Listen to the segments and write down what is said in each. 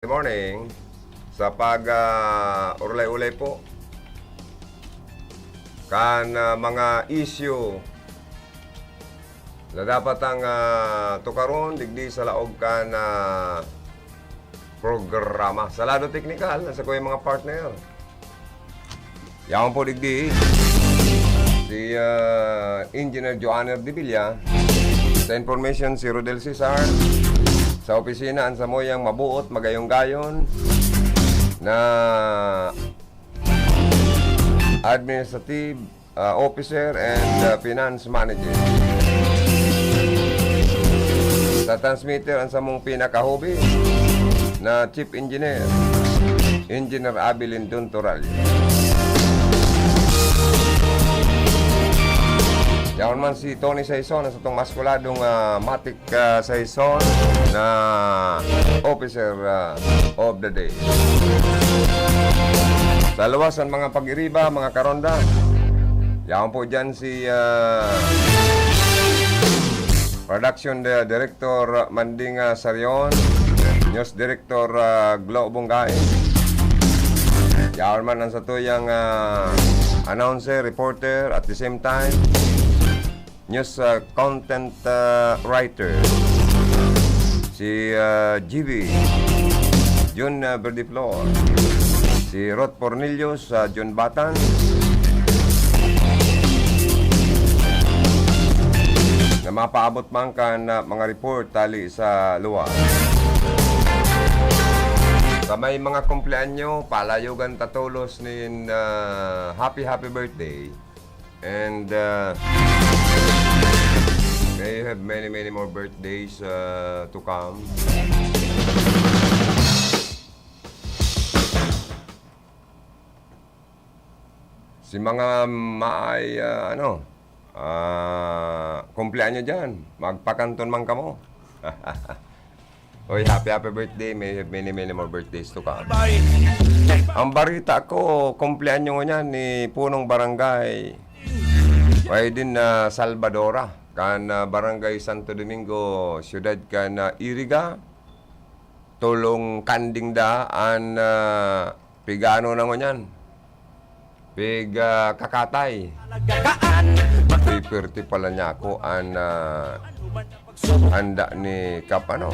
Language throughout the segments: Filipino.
Good morning. Sa ulay-ulay po kan mga issue na dapat ang tukaron digdi sa laog kan programa. Sa lado teknikal, nasa ko yung mga partner. Yaman po digdi si Engineer Joanner de Villa. Sa information, si Rodel Cesar. Sa opisina, ang samoyang mabuot, magayong-gayon na administrative officer and finance manager. Sa transmitter, ang samong pinakahubi na chief engineer, Engineer Abilin Duntoral. Yaon man si Tony Saison sa itong maskuladong Matic Saison na officer of the day. Sa luwasan mga pag-iriba, mga karonda, yaon po dyan si Production Director Manding Sarion, News Director Glo Bungay. Yaon man ang sa tuyang announcer, reporter at the same time news content writer si GB Jun Verdiflor, si Rod Pornilius, John Batan, na mapaabot man kan mga report tali sa luwa. Sa may mga kumpleanyo, palayogan tatulos nin happy birthday. And may you have many more birthdays to come. Si mga maay kumpleanyo dyan, magpakanton man kamo. Oy, happy birthday. May you have many more birthdays to come. Ang barita ko, kumpleanyo niya ni punong barangay pwede din na Salvadora, kan Barangay Santo Domingo, Ciudad kan Iriga, tulong kanding daan pigano na ngunyan, piga kakatay. Pipirti pala niya ako ang handa ni Kapano.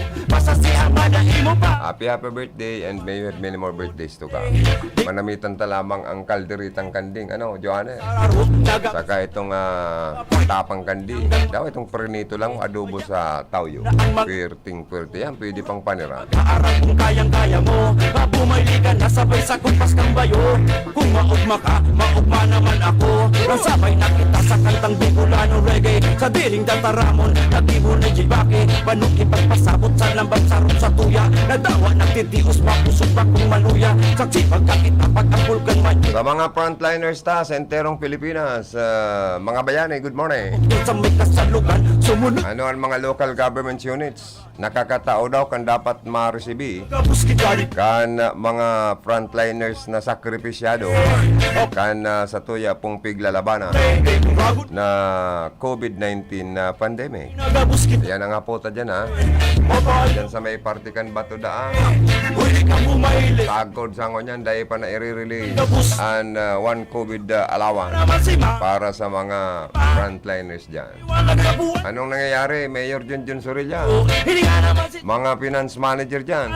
Happy birthday and may you have many more birthdays to come. Manamitan ta lamang ang kalderitang kanding. Joanne? Saka itong tapang kanding. Daw itong pernito lang, adobo sa tawyo. Pirting-pirti yan, pwede pang panira. Kaarap kung kayang-kaya mo, bumili ka na sabay sa kumpas kang bayo. Kung maugma ka, maugma naman ako. Nang sabay na kita sa kantang Bicolano reggae. Sa diling dataramon, nag-ibo na jibake. Panong ipagpasabot sa lambang sarong sa tuya. Nadawa nagtitios, mapusok pa kung maluya. Saksi pagkakita pag-ampul kang man. Sa mga frontliners ta sa enterong Pilipinas, mga bayani, good morning. Sa may kasalugan, sumunod. Ano ang mga local government units? Nakakatao daw kan dapat ma-receive kan mga frontliners na sakripisyado kan sa tuya pong piglalabanan na COVID-19 pandemic. Yan ang apota dyan ha. Dyan sa may partikan Bato Daan. Tagkod sa ngonyan dahil pa na i-release ang one COVID allowance para sa mga frontliners dyan. Anong nangyayari? Mayor Junjun Surilla, mga finance manager dyan,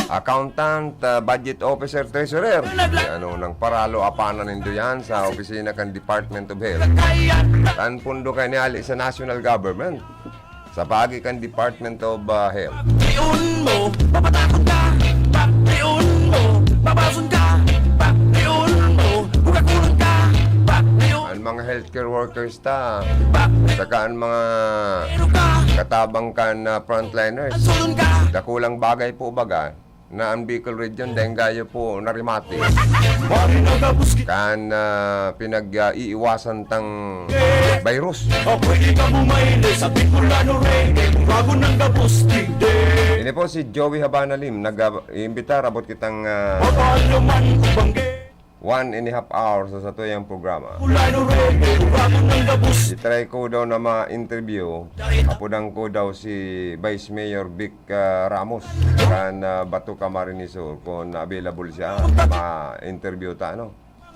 accountant, budget officer, treasurer. Ano nang paralo apanan nindo yan sa opisina kan Department of Health. Tan pundo kay ni ali sa national government. Sa pagi kan Department of Health. Piun mo, papatakot ka. Piun mo, babasun ka. Piun mo, bukakulong ka. Ang mga healthcare workers ta, saka ang mga katabang kan frontliners, dakulang bagay po baga na ang Bicol region dahil gayo po narimati kan pinag-iiwasan tang virus. Ini po si Joey Habanalim, nag-imbita, rabot kitang 1.5 hours sa tuyang programa. Kulano reggae, uragon ng gabus. I-try ko daw na ma-interview. Apodang ko daw si Vice Mayor Vic Ramos kan Bato Camarines Sur kung available siya ma-interview ta ano.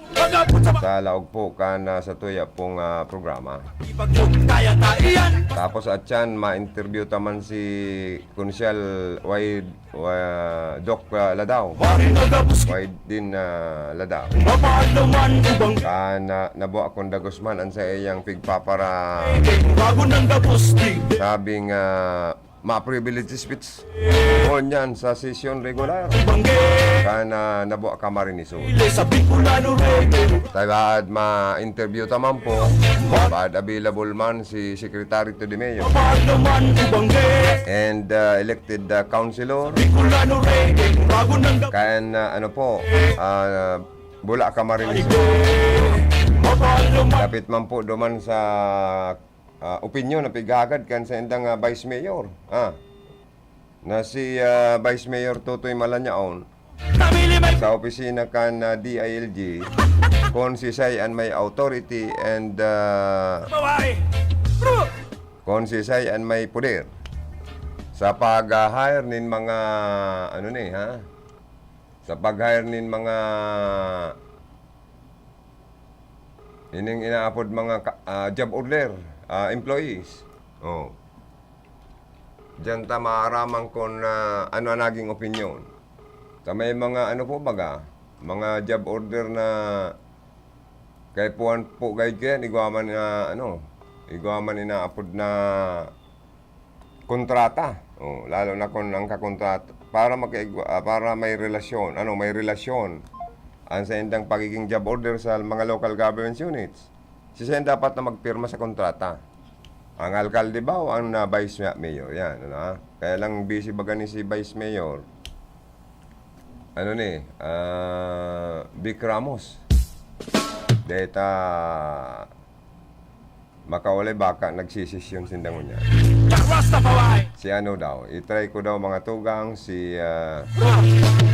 Pagapot sa Sa laog po kan sa tuya pong programa. pagpag kaya taiyan. Tapos at yan, ma-interview taman si Kunsyal Doc Ladaw. Mari na gabus. Wide din Ladaw. Mapahal naman ubang Kan nabuha kong Dagusman ang sa iyang pigpapara uragon ng gabus. Tigde sabing ma-privilege speech o niyan sa session regular. bangge. Kan nabuha Camarines Sur. Ile sa Bicolano reggae. Tagad ma-interview taman po. Bad available man si Secretary to the Mayor Mapahal naman ubangge. and elected councilor. Bicolano reggae, uragon ng gabus. Kan ano po, Bula Camarines Sur. Mapahal naman. Kapit man po duman sa opinion na pigagad kan sa indang Vice Mayor. Na si Vice Mayor Totoy Malanyaon Namili may sa opisina kan DILG kung si Sayan may authority and babae. Bro! kung si Sayan may poder sa pag-hire nin mga ano ni ha, sa pag-hire nin mga ining inaapod mga job order employees. Oh. Diyan ta maaraman kung ano ang naging opinion. Sa may mga ano po baga, mga job order na kay puan po guide kayan, igawaman na ano, igawaman inaapod na kontrata. Oh, lalo na kung ang kakontrata para para may relasyon, ano, may relasyon ang sa indang pagiging job order sa mga local government units. Siya dapat na magpirma sa kontrata. Ang alkalde ba o ang vice mayor? Yan, ano ha? Kaya lang busy baga ni si vice mayor. Ano ni? Vic Ramos. Deta makawalay baka nagsisisyon sindangon niya. Rastafari. Si ano daw, itry ko daw mga tugang si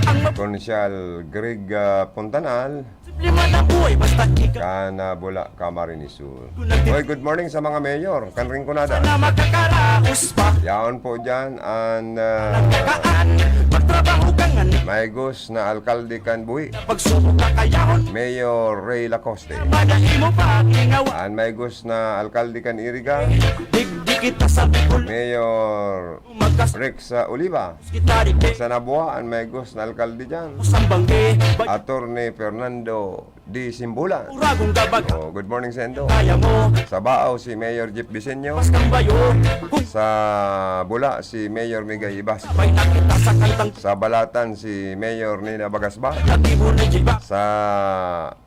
Ang Consyal Greg Puntanal maplima na buhay basta ikaw kana Bula Camarines Sur. Hoy, good morning sa mga mayor. Kanring kunada. na makakaraos pa. Yaon po dyan ang Kakaan, magtrabaho ka nga ni may gus na alkalde kan buhi. pagsubok kakayahon. Mayor Ray Lacoste. Madahi mo pa kingawa. Ang may gus na alkalde kan Iriga. Digdi kita sa Bicol. Mayor Magkas Rex Oliva. kita rite. Sa Nabuha, ang may gus na alkalde dyan. Sambangge. Attorney Fernando D. Simbulan. Uragong gabag. Oh, good morning, Sendo. Kaya mo. Sa Baaw, si Mayor Jeep Bisenyo. Pas kang bayo. Kung Sa Bula, si Mayor Migay Ibas. sabay na kita sa kantang. Sa Balatan, si Mayor Nina Bagasba. Lagi mo na jiba. Sa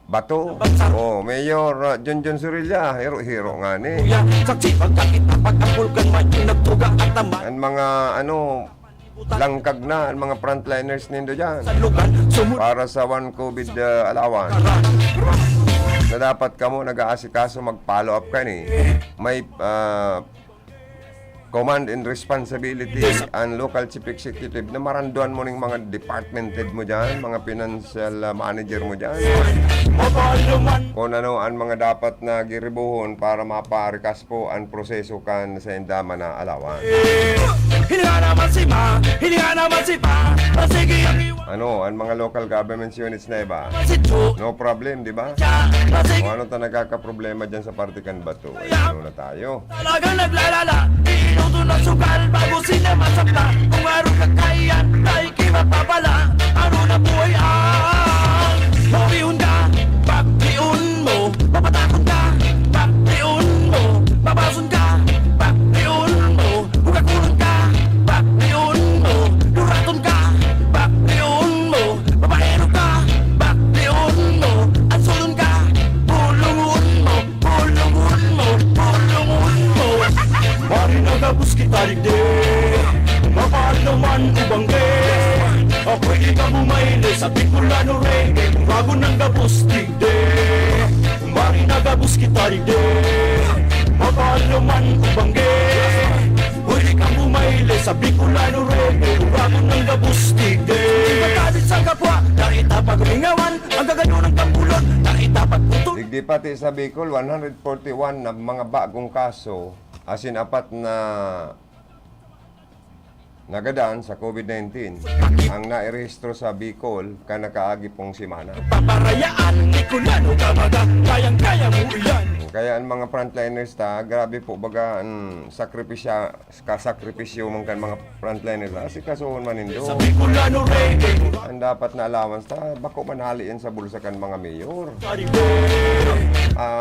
Bato, oh, Mayor Junjun Surilla. Hero-hero nga ni. Kuya, saksi pagkakita pag ang pulgan man yung nagtuga at taman. Ang mga ano, langkag na, ang mga frontliners nindo dyan. Sa lugar, sumunod. Para sa one COVID allowance. Na dapat kamo nag-aasikaso mag-follow up ka ni. May command and responsibility ang local chief executive na maranduan mo ng mga department head mo dyan, mga financial manager mo dyan. Mabahal naman. Kung ano ang mga dapat na giribuhon para maparikas po ang proseso kan sa indama na alawan. Hininga naman si Ma, hininga naman si Pa. Sige ang iwan Ano, ang mga local government units na iba, si Chu. no problem, di ba? Sige Kung ano ta nagkakaproblema dyan sa Partikan Bato, ay ano na tayo. talagang naglalala. Inuto ng sugal bago sila masakta. Kung araw kakayan, tayo kimapapala. Ano na buhay ang mabihon ka, pagbiun mo. Papatakot ka, pagbiun mo. Babason ka, pagbiun mo. Hugakulon ka, pagbiun mo. Duraton ka, pagbiun mo. Babaero ka, pagbiun mo. Ansulon ka, pulungun mo. Pulungun mo, pulungun mo. Mari nagabus kita rigde. Mapahal naman ubangge. Ako'y ikaw bumayle sa Bicolano reggae. Kung bago ng gabus digde. Mari nagabus kita rigde. Mapahal naman ubangge. Huli kang bumayle sa Bicolano reggae. Kung bago ng gabus digde. Di ba sa kapwa, nakita paglingawan. Ang gagayon ng kambulan. Di pati sa Bicol, 141 na mga bagong kaso, asin apat na nagadaan sa COVID-19 ang nairehistro sa Bicol kanakaagi pong simana. Paparayaan, Nicolano Gamaga, kayang-kaya mo iyan. Kaya ang mga frontliners grabe po baga ang kasakripisyo man kan mga frontliners asi kasuhon man indo. Sa Bicolano reggae, Ang dapat na allowance bako manhali yan sa bulsa kan mga mayor.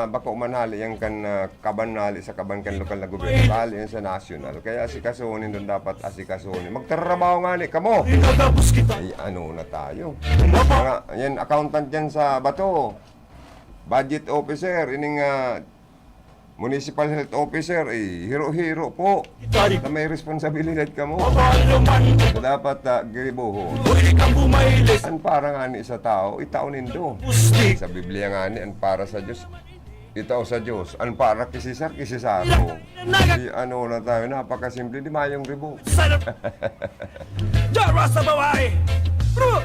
Bako manhali yan kan kabanhali sa kaban kan lokal na gobyerno, bali yan sa national. Kaya asikasuhonin doon dapat asikasuhonin. Magtrabaho nga ni kamo. inagabos kita. Ay ano na tayo. Mga, yan accountant yan sa Bato. Budget officer, ining municipal health officer, hero-hero po. Tari Na may responsibilidad ka mo. Pabalo man, So, dapat giribuho. pwede kang bumaylis. An para nga ni sa tao, itaon nindo. Pustik, Sa Biblia nga ni, an para sa Diyos, itaw sa Diyos. An para kisisar, kisisaro. Di ano na tayo, napakasimple, di mayong ribo. sarap. Jara sa babae. Bro!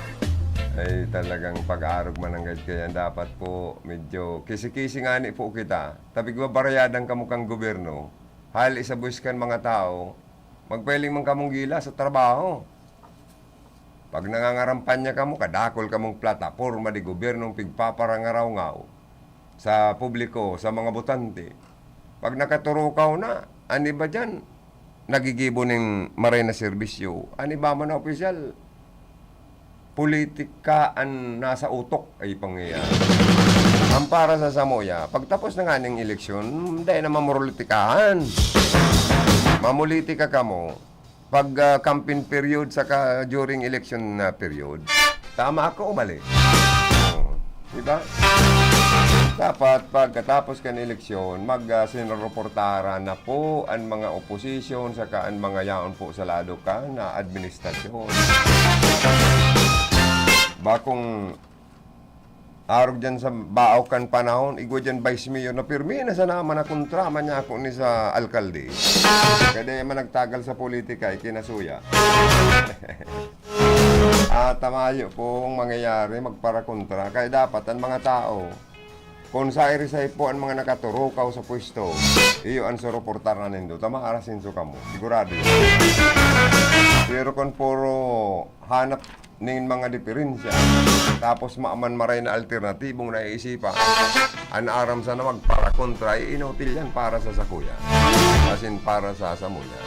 Ay talagang pag-arog mananggad kaya dapat po medyo kisi-kisi nga ni po kita. Tapi barayadan ka mukhang gobyerno. Hal isa buskan mga tao, magpailing man kamong gila sa trabaho. Pag nangangarampanya ka mo, kadakol ka mong plataporma di gobyernong pigpaparangaraw-ngaw sa publiko, sa mga botante. Pag nakaturo ka na, ani ba dyan? Nagigibo ng maray na serbisyo. Ani ba man na opisyal? Politika ang nasa utok ay pangyayari. Ang para sa Samoya, pagtapos na nga ng eleksyon, hindi na mamurulitikahan. Mamulitika ka mo, pag campaign period saka during election period, tama ako o mali? Diba? Dapat pagkatapos ka ng eleksyon, sinoroportara na po ang mga oposisyon saka ang mga yaon po sa lado ka na administrasyon. Bakong arog dyan sa baokan panahon, igwa dyan vice mayor na pirmi na sa naman na kontra man niya ako ni sa alkalde. Kaya man nagtagal sa politika, ikinasuya. Tamayo pong mangyayari, magpara-kontra. Kaya dapat ang mga tao, kung sa irisay po ang mga nakaturukaw sa pwesto, iyo ang suroportar na nindo, tama arasin so kamo, sigurado yun. Pero kung puro hanap ning mga diferensya, tapos maaman maray na alternatibong naiisipa, ang aram sa na magpara-kontra, inutil yan para sa sakuya, as in para sa samuya.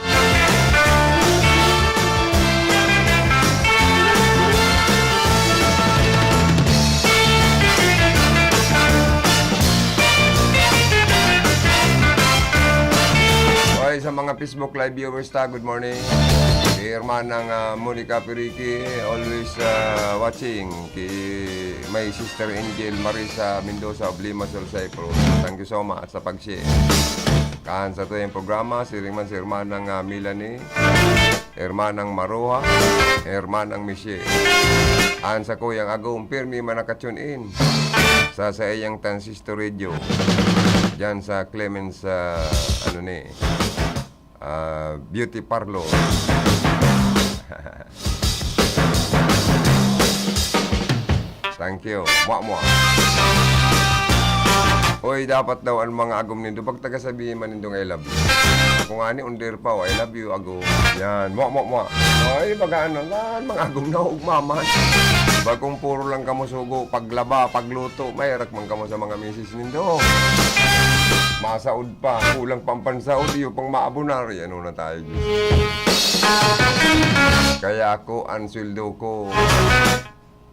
Okay, sa mga Facebook Live viewers good morning. Si Hermanang Monica Perique, always watching. My sister Angel Marisa Mendoza of Limassol, Cyprus. Thank you so much sa pag-share. Kahan sa ito yung programa, si Hermanang Milanie, Hermanang Maruha, Hermanang Michelle. Kahan sa kuyang agong pirmi manakatune in sa iyang transistor radio. Diyan sa Clemens, beauty parlor. Thank you. Mwa. Oy, dapat daw ang mga agom nindo pag tagasabihin man nindong I love you. Kung ani under pa, I love you agom. Yan, mwa. Oy, baga ano na, mga agom na ugmaman. Bagong puro lang kamo sugo, paglaba, pagluto, mayrak man kamo sa mga misis nindo. Masaod pa, kulang pampansaod, iyo pang maabunar, ano na tayo. Kaya ako, ang sweldo ko,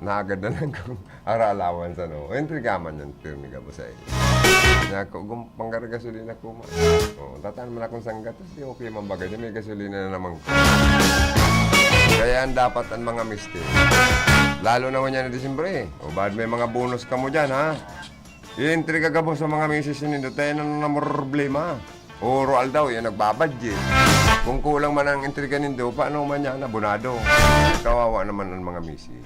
naagad na lang kong aralawan sa no. Entry gaman yan, pirmi ka ba sa iyo. Kaya ako, panggar gasolina ko man. Tataan man akong sanggat, di okay man bagay, may gasolina na naman ko. Kaya ang dapat ang mga mister. Lalo naman yan na Disyembre. Bad may mga bonus ka mo dyan, ha? I-entry ka po sa mga misis nindo, tayo na problema. O roal daw, yan nagbabadget. Kung kulang man ang entry ka nindo, paano man yan, abonado. Kawawa naman ang mga misis.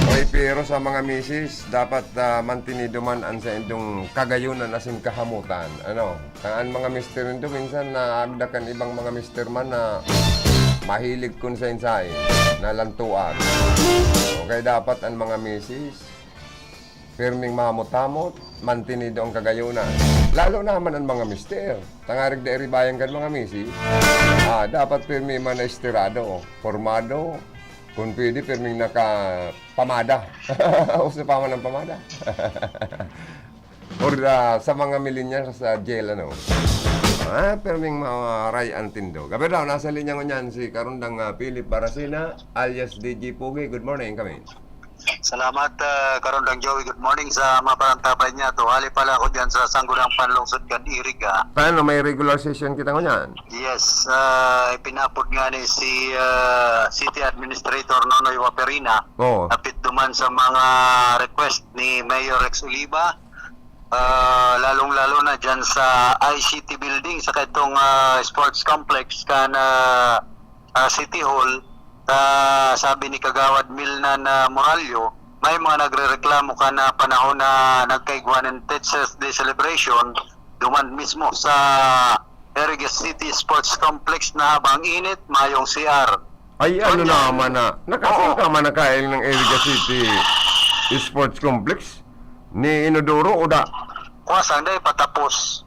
Okay, pero sa mga misis, dapat mantinido man ang sa indong kagayunan asin kahamutan. Ano? Ang mga mister nindo, minsan naagdakan ibang mga mister man na mahilig kun sa insain, na lantuan. Okay, dapat ang mga misis, Pirming mamot-hamot, mantinido ang kagayunan. Lalo naman ang mga mister. Tangarig da iribayang kan mga misi. Dapat pirmi man na estirado, formado. Kung pwede, pirming nakapamada. Uso pa man ang pamada. Or sa mga millennials sa jail, ano. Pirming mga ray antindo. Gabi daw, nasa linya ko niyan si Karundang Philip Barasina, alias DJ Pugi. Good morning, kami. Salamat, Karondang Joey. Good morning sa mga parantabay niya. Tuhali pala ako dyan sa Sanggulang Panlungsod kan Iriga. Paano, may regular session kita ko niyan? Yes, ipinapod nga ni si City Administrator Nonoy Waperina. Oo. Napit duman sa mga request ni Mayor Rex Oliva. Lalong-lalo na dyan sa ICT building sa itong sports complex kan City Hall. Sabi ni Kagawad Milnan Moralio, may mga nagrereklamo ka na panahon na nagkaigwan ng Teachers Day celebration, duman mismo sa Iriga City Sports Complex na habang init, mayong CR. Ay, ano naman na? Nakasing ka man nakain ng Iriga City Sports Complex? Ni Inodoro o da? Kuwasang day patapos.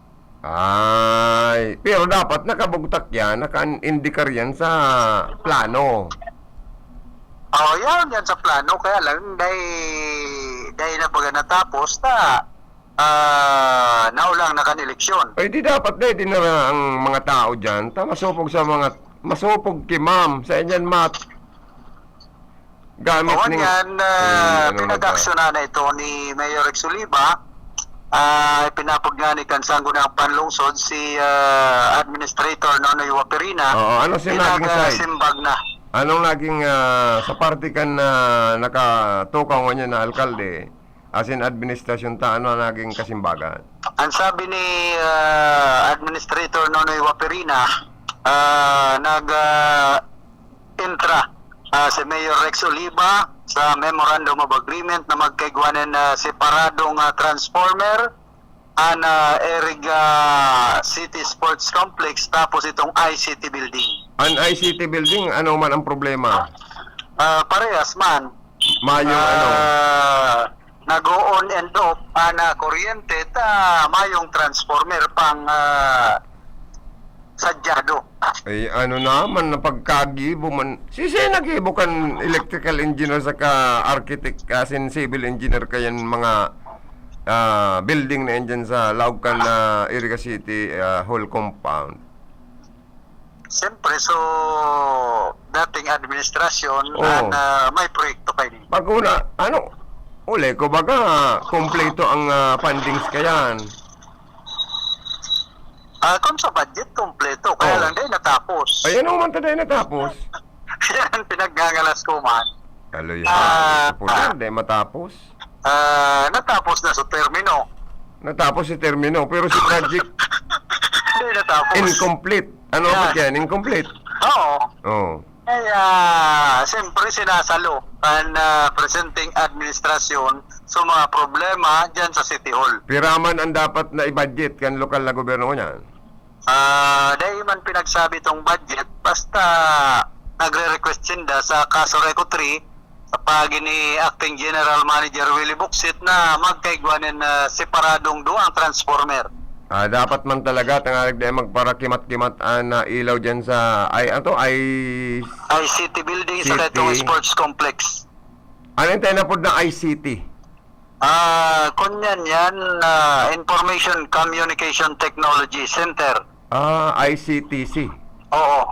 Ay, pero dapat nakabugtak yan, naka-indicate yan sa plano. Yan sa plano, kaya lang dahil na baga natapos naulang nakan-eleksyon. Ay, di dapat di na ang mga tao dyan, masupog sa mga, masupog kay ma'am, sa inyan mat. Gamit Oo, yan, pinag-aksyonan na ito ni Mayor Rex Oliva. Pinapod nga ni Kansanggo ng Panlungsod si Administrator Nonoy Waperina. Oo, ano siya naging side? Simbag na. Anong naging sa party kan na nakatukaw nga niya na alkalde, as in administrasyon ano naging kasimbagan? Ang sabi ni Administrator Nonoy Waperina, nag-intra si Mayor Rex Oliva sa Memorandum of Agreement na magkaigwanan separadong transformer ang Iriga City Sports Complex tapos itong ICT building. Ang ICT building, ano man ang problema? Parehas man. Mayong Nag-on and off na kuryente mayong transformer pang sadyado. Ay, ano naman, na pagkagibo man. Sisi nagibo kan electrical engineer sa ka-architect, kasin civil engineer kayan mga building na yan dyan sa Laucan na Iriga City whole compound. Siyempre, so dating administrasyon may proyekto kayo. Pag una, uli ko baga, kompleto ang fundings kayan. Kung sa budget, kompleto. Kaya lang din natapos. Ay, ano man tayo natapos? Yan, pinaggagalas ko man. Aloy, di matapos. Natapos na sa termino. Natapos si termino, pero si project Hindi natapos. incomplete. Ano ba yan? Incomplete? Oo. Oo. Kaya, siyempre sinasalo ang presenting administrasyon sa mga problema dyan sa City Hall. Piraman ang dapat na i-budget kan lokal na gobyerno niyan. Dahil man pinagsabi itong budget, basta nagre-request sinda sa Kaso Reco 3 sa pagi ni Acting General Manager Willie Buxit na magkaigwanin na separadong duang transformer. Dapat man talaga tangalag dahil magparakimat-kimat na ilaw dyan sa ICT building sa City. itong sports complex. Ano yung tinapod na ICT? Kunyan yan, Information Communication Technology Center. ICTC. Oo.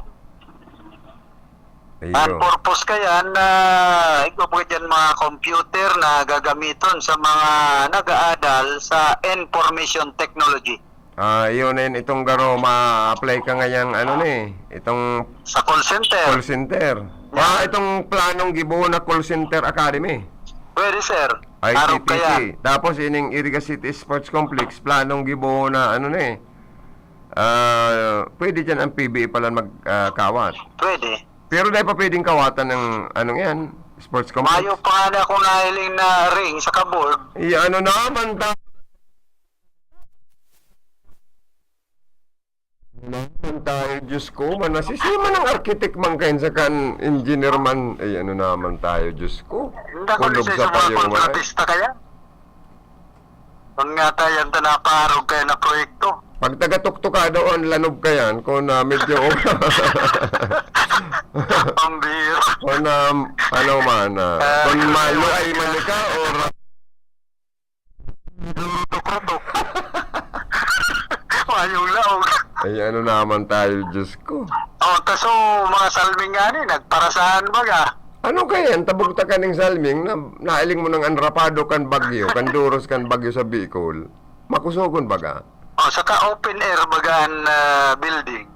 Ang Ayun. purpose kaya na ipapagod yan mga computer na gagamiton sa mga nag-aadal sa information technology. Yun yun, itong garo, ma-apply ka ngayang itong Sa call center. call center. Itong planong gibo na call center academy. Pwede sir. Araw kaya. ICTC. Tapos ining Iriga City Sports Complex, planong gibo na pwede dyan ang PBA pala magkawat. Pwede. Pero dahil pa pwedeng kawatan ng yan, sports complex. Mayo pa nga na akong nahiling na ring sa kaboard. Naman tayo, Diyos ko, nasisima ng architect man kayo sa kan engineer man. Naman tayo, Diyos ko. Hindi ako lisay sa mga kontratista kaya. Kung nga tayo ang tanaparog kayo na proyekto. Pag taga-tuktuka doon, lanob ka yan. Kung medyo Ang biro. kung ano man, kung malo ay manika or Tukutok. Mayong laog. ay ano naman tayo, Diyos ko. Oh, taso mga salming nga ni, nagparasahan baga. Ano kaya yan? Tabugta ka ng salming na nailing mo ng anrapado kan bagyo, kan duros kan bagyo sa Bicol. Makusogon baga? Oh, saka open air bagaan building.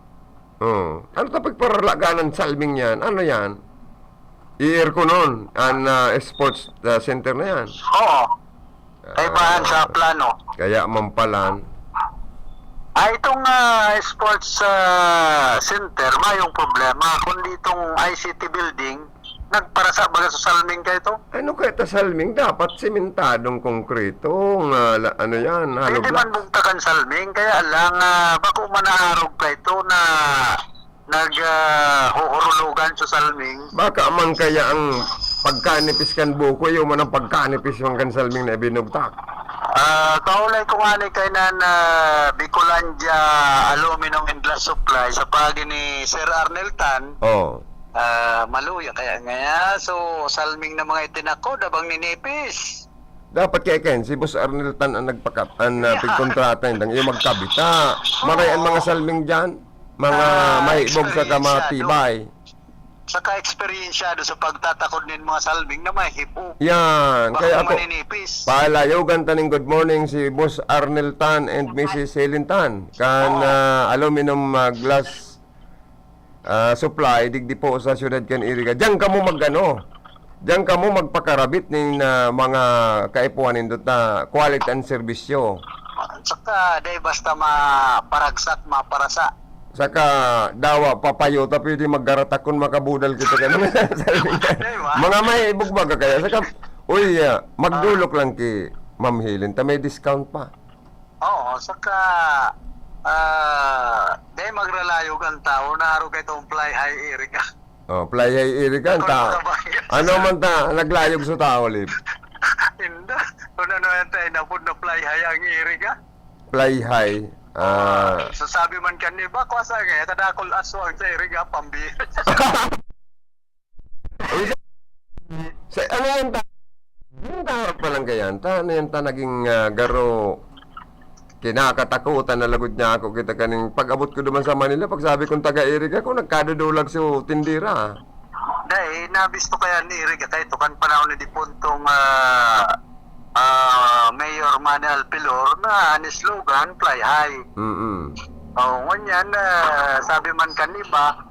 Oh. Ano tapos paralaganan salming yan? Ano yan? I-air ko nun. Sports center na yan. Oo. Kaibahan sa plano. Kaya mampalan. Itong sports center, mayong problema. Kundi itong ICT building, nagparasa baga sa salming kayo ito? Ano kaya ta salming? Dapat simentadong konkreto. Ano yan? Hollow Hindi man blocks. bugtakan salming, kaya lang bako manaharog ka ito na naghuhurulugan sa salming. Baka man kaya ang pagkanipis kan buko, yung man ang pagkanipis yung kan salming na ibinugtak. Kaulay ko nga ni kay na Bicolandia Aluminum and Glass Supply sa pagi ni Sir Arnel Tan. Oh. Maluya kaya nga so salming na mga itinako dabang ninipis. Dapat kay Ken, si Boss Arnel Tan ang pigkontrata yung magkabita. Maray ang mga salming dyan. Mga mahibog sa kamatibay. Saka eksperyensyado sa pagtatakod ng mga salming na may hipo. Yan. Kaya ako, maninipis. paalayaw gantaning good morning si Boss Arnel Tan and Mrs. Helen Tan. Kan aluminum glass supply, digdi po sa syudad kan Iriga. Diyan ka mo magano. Diyan ka mo magpakarabit ng mga kaipuan nindot na quality and serbisyo. Saka day basta maparagsak, maparasa. Saka dawa papayo ta pwede maggaratakon makabudal kita kan. Mga may ibugbaga kaya saka uy magdulok lang ki Ma'am Helen ta may discount pa. Oo, saka day magralayog ang tao na araw kay itong fly high Erika. Oh, play ay irikan ta. Ano man ta naglayog sa tao lib. Hindi. Kung ano yan tayo napod na fly high ang Erika. Fly high. Sasabi man kaniba, kwasa kaya tadakol aswang sa Erika pambira. Sa ano yan ta? Yung tawag pa lang kayan ta. Ano yan ta naging garo kinakatakutan na lagod niya ako kita kaning pag-abot ko duman sa Manila pag sabi kong taga-Iriga ko nagkadudulag so tindira. Dahil nabisto kaya ni Erika kahit tukan panahon ni Dipuntong Mayor Manuel Pilor na ni slogan fly high. Nganyan sabi man kaniba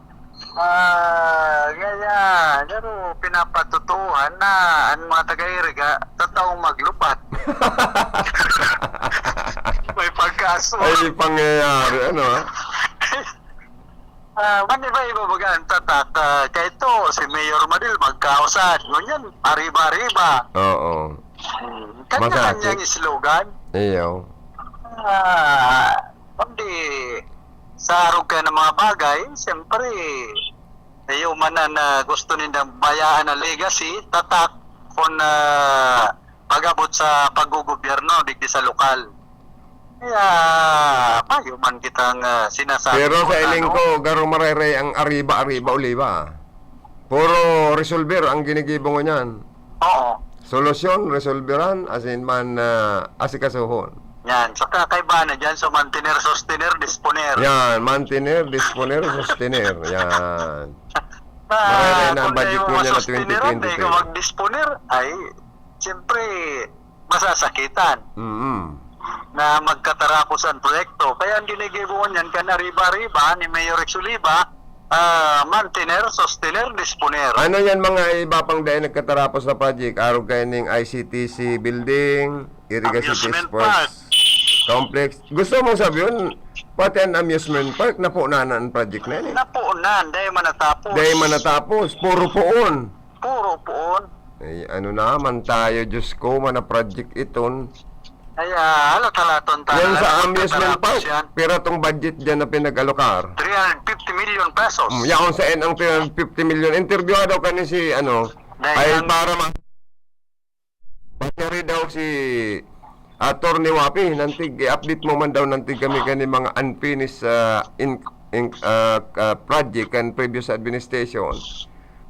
gaya pero pinapatutuhan na ang mga taga-Iriga totoong maglupat. May pagkaso. Ay pangyayari ano Maniba-iba baga ang tatak kaya ito si Mayor Madil magkausad ngunyan ariba-ariba. Oo. Kanya-kanyang slogan. Iyaw. Kundi sa arog ka ng mga bagay, siyempre, ayaw man na gusto nilang bayaan na legacy, tatak kung pag-abot sa paggugobyerno, digdi sa lokal. Kaya, payo man kitang sinasabi. Pero sa ko, iling ko garo marere ang ariba-ariba uliba. Puro resolver ang ginigibo ko niyan. Oo. Solusyon, resolveran, asin man asikasuhon. Yan, saka kay Bana dyan, so mantener, sostener, disponer. Yan, mantener, disponer, sostener. Yan. Marami na ang budget mo niya na 2023. Hindi ka mag-disponer, ay, siyempre, masasakitan na magkatarapos ang proyekto. Kaya ang ginigibuan yan, kanariba-riba ni Mayor Rex Oliva, mantener, sostener, disponer. Ano yan mga iba pang dahil nagkatarapos na project? Araw kayo ng ICTC building, Iriga City Amusement Sports park. Complex. Gusto mong sabihin, pati ang amusement park, napunan ang project na yan eh. Napuunan, dahil manatapos. Dahil manatapos, puro poon. Puro poon. Eh, ano naman tayo, Diyos ko, mana project iton. Kaya, talaton tayo. Yan sa amusement park, Yan. pero itong budget dyan na pinag-alokar. 350 million pesos. Yan sa N ang 350 million. Interview daw kani si, ano, Dahil ay ang- para Pati daw si Attorney Wapi, nantig i-update mo man daw nantig kami kani mga unfinished project and previous administration.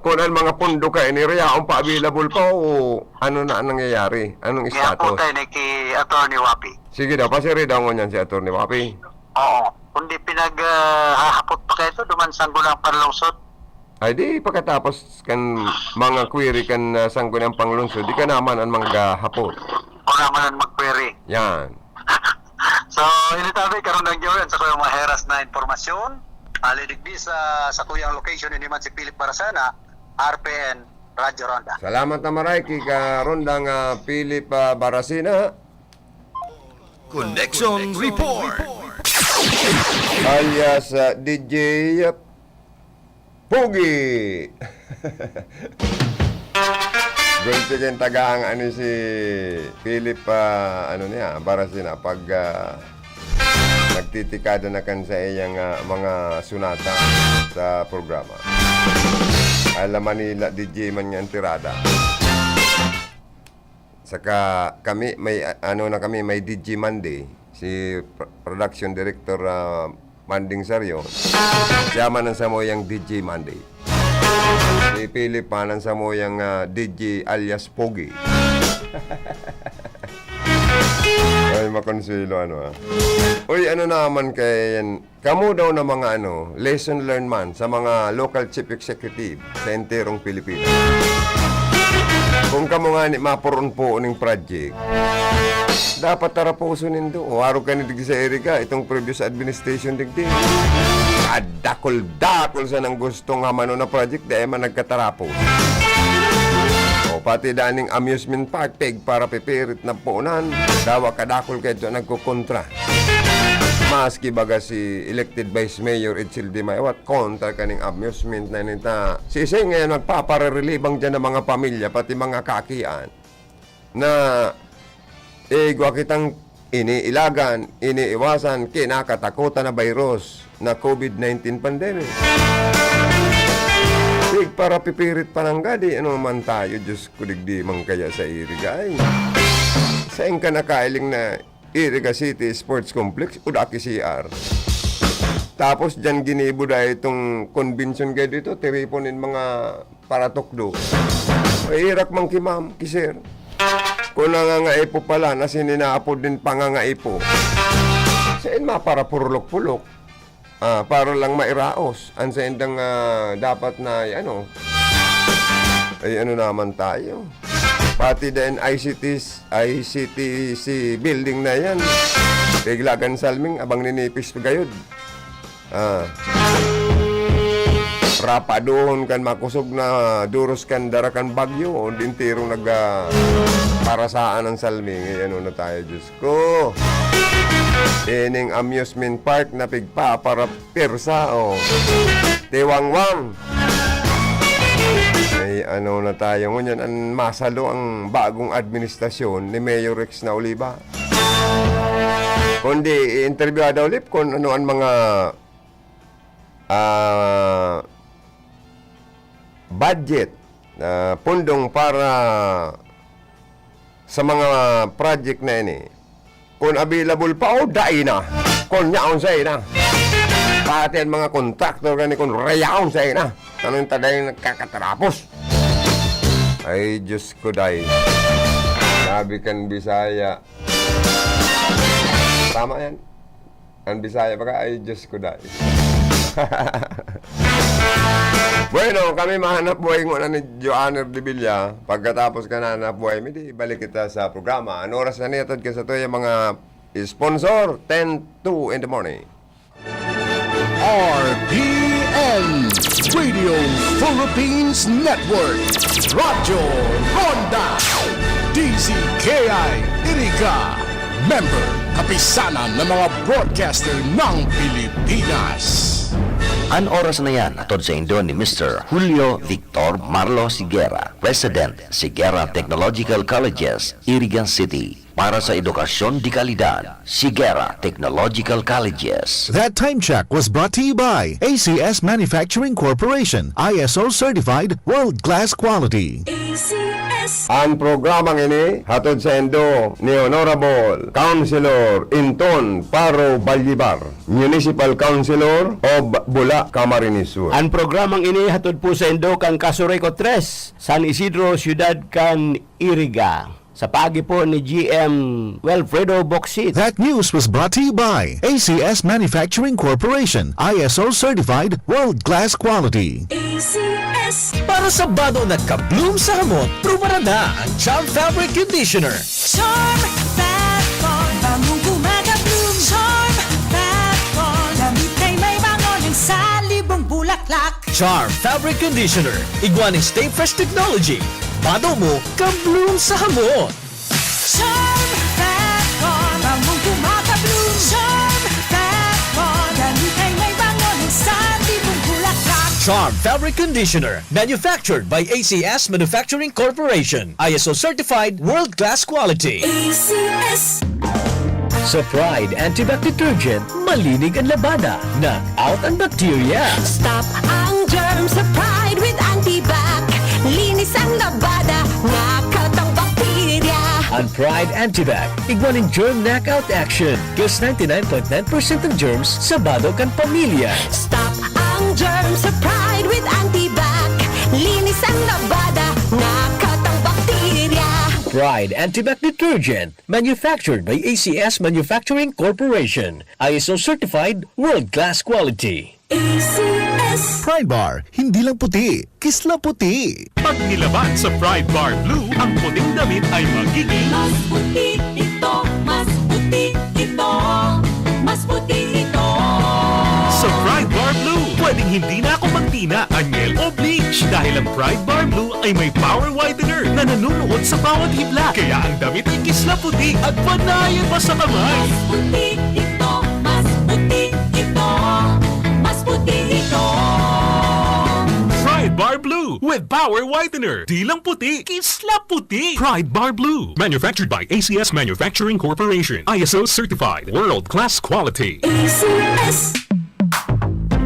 Kung ang mga pondo ka inireyaon pa available pa o ano na ang nangyayari? Anong Kaya po status? tayo ni kay Attorney Wapi. Sige daw, pasiri daw mo niyan si Attorney Wapi. Oo. Kundi hahapot pa kayo ito, dumansang ko ng panlungsod. Ay di pagkatapos kan mga query kan sangko ng panglungsod, di ka naman ang mga hapot. O naman ang mag-query. Yan. So, initabi karon ng gawin sa kuyang mga heras na informasyon. Alidigbi sa kuyang location ni man si Philip Barasana, RPN Radyo Ronda. Salamat na maray kay ka rondang Philip Barasina. Connection Report. Alias DJ Pugi. Gusto kayong tagang ano si Philip ano niya, Barasina pag nagtitikada na kan sa iyang mga sunata sa programa. Alam Manila DJ man yan tirada. Saka kami may may DJ Monday si production director Manding Saryo. Siya man ang samoyang DJ Monday. Si Philip man ang samoyang DJ alias Pogi. Ay, makonsuelo Uy, ano naman kay kamo daw na mga lesson learned man sa mga local chief executive sa enterong Pilipinas. Kung kamo nga ni mapuron po ning project, dapat tarapuso nindo. O araw ka ni sa Erika, itong previous administration digdi. Adakol-dakol sa nang gustong hamano na project, dahil man nagkatarapos. O pati daning amusement park, peg para pipirit na puunan, dawa kadakol kayo ito nagkukontra. Maski baga si elected Vice Mayor Edsel Di Mayawat, kontra kaning amusement na nita. Sising ngayon nagpaparelibang dyan ng mga pamilya, pati mga kakian, na gwa kitang iniilagan, iniiwasan, kinakatakutan na virus na COVID-19 pandemic. Big para pipirit pa ng gadi, ano man tayo, Diyos ko digdi mang kaya sa Irigay. Saan ka nakailing na Iriga City Sports Complex, Udaki CR. Tapos dyan ginibo dahil itong convention kayo dito, tiriponin mga paratokdo. Ay, irak mang kimam, kisir. Kung nangangaipo pala, na sininapod din pangangaipo. Saan para purulok-pulok? Para lang mairaos. Ang sa endang dapat na, ay ano naman tayo. Pati din ICTC building na yan. Biglagan salming, abang ninipis gayod. Rapadoon kan makusog na duros kan darakan bagyo o dintirong parasaan ng salming. Ano na tayo, Diyos ko. Ining amusement park na pigpa para persa o tiwangwang. Ay ano na tayo ngunyan ang masalo ang bagong administrasyon ni Mayor Rex na Oliva. Kundi i-interview daw ulit kung ano ang mga budget pundong para sa mga project na ini. Kung available pa o dai na. Kung yaon sa ina. Pati ang mga kontraktor gani kung rayaon sa ina. Ano yung taday nagkakatarapos? Ay, Diyos ko day. Sabi kan Bisaya. Tama yan. Ang Bisaya baka ay Diyos ko day. Bueno, kami mahanap buhay ng ni Joanner de Villa. Pagkatapos ka na hanap buhay, hindi balik kita sa programa. Ano oras na nitod ka sa ito yung mga sponsor? 10:02 in the morning. RPN Radio Philippines Network. Radyo Ronda. DZKI Iriga. Member, kapisanan ng mga broadcaster ng Pilipinas. An oras na yan atod sa Indo ni Mr. Julio Victor Marlo Siguera, President, Siguera Technological Colleges, Irigan City. Para sa edukasyon di kalidad, Siguera Technological Colleges. That time check was brought to you by ACS Manufacturing Corporation, ISO certified, world-class quality. ACS Ang programang ini hatod sa endo ni Honorable Councilor Inton Paro Balyibar, Municipal Councilor of Bula, Camarines Sur. Ang programang ini hatod po sa Indo kang Casureco 3, San Isidro, Ciudad Can Iriga. Sa pagi po ni GM Wilfredo Boxit. That news was brought to you by ACS Manufacturing Corporation, ISO certified world-class quality. Para sa bado na ka-bloom sa hamot, pruba na ang Charm Fabric Conditioner. Charm Fat-Bond, bagong kumaga-bloom. Charm Fat-Bond, damit ay may bangon ng salibong bulaklak. Charm Fabric Conditioner. Iguaning Stay Fresh Technology. Bado mo, ka-bloom sa hamot. Charm Fat-Bond, bagong kumaga-bloom. Charm Fat-Bond, damit ay may bangon ng salibong bulaklak. Charm Fabric Conditioner. Manufactured by ACS Manufacturing Corporation. ISO certified world-class quality. ACS. Sa Pride Antibac Detergent, malinig ang labada. Knock out ang bacteria. Stop ang germs sa Pride with Antibac. Linis ang labada, nakatang bakterya. Ang Pride Antibac, iguaning germ knockout action. Kills 99.9% ng germs sa bado kan pamilya. Stop ang germs sa Pride with Antibac. Linis ang labada, nakatang bakterya. Pride Antibac Detergent, manufactured by ACS Manufacturing Corporation. ISO certified world-class quality. ACS. Pride Bar, hindi lang puti, kisla puti. Pag nilaban sa Pride Bar Blue, ang puting damit ay magiging Mas puti ito, mas puti ito, mas puti ito. sa Pride Bar Blue. Pwedeng hindi na ako magtina, anyel o bleach dahil ang Pride Bar Blue ay may power whitener na nanunuot sa bawat hibla. Kaya ang damit ay kisla puti at panayan pa sa kamay. Mas puti ito, mas puti ito, mas puti ito. Pride Bar Blue with power whitener. Di lang puti, kisla puti. Pride Bar Blue. Manufactured by ACS Manufacturing Corporation. ISO certified. World-class quality. ACS.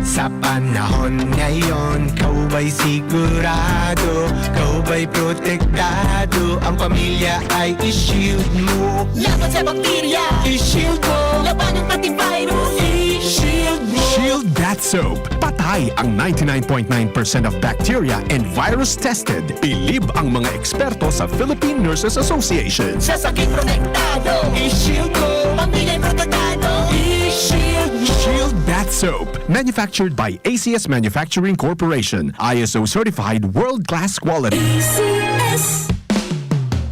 Sa panahon ngayon, kau ba'y sigurado? Kau ba'y protektado? Ang pamilya ay i-shield mo. Laban sa bakterya, I-shield mo. laban ng antivirus, I-shield mo. Shield That Soap. Patay ang 99.9% of bacteria and virus tested. Bilib ang mga eksperto sa Philippine Nurses Association. sa sakit protektado, I-shield mo. pamilya protektado, I-shield mo. Shield That Soap. Manufactured by ACS Manufacturing Corporation. ISO certified world-class quality. ACS.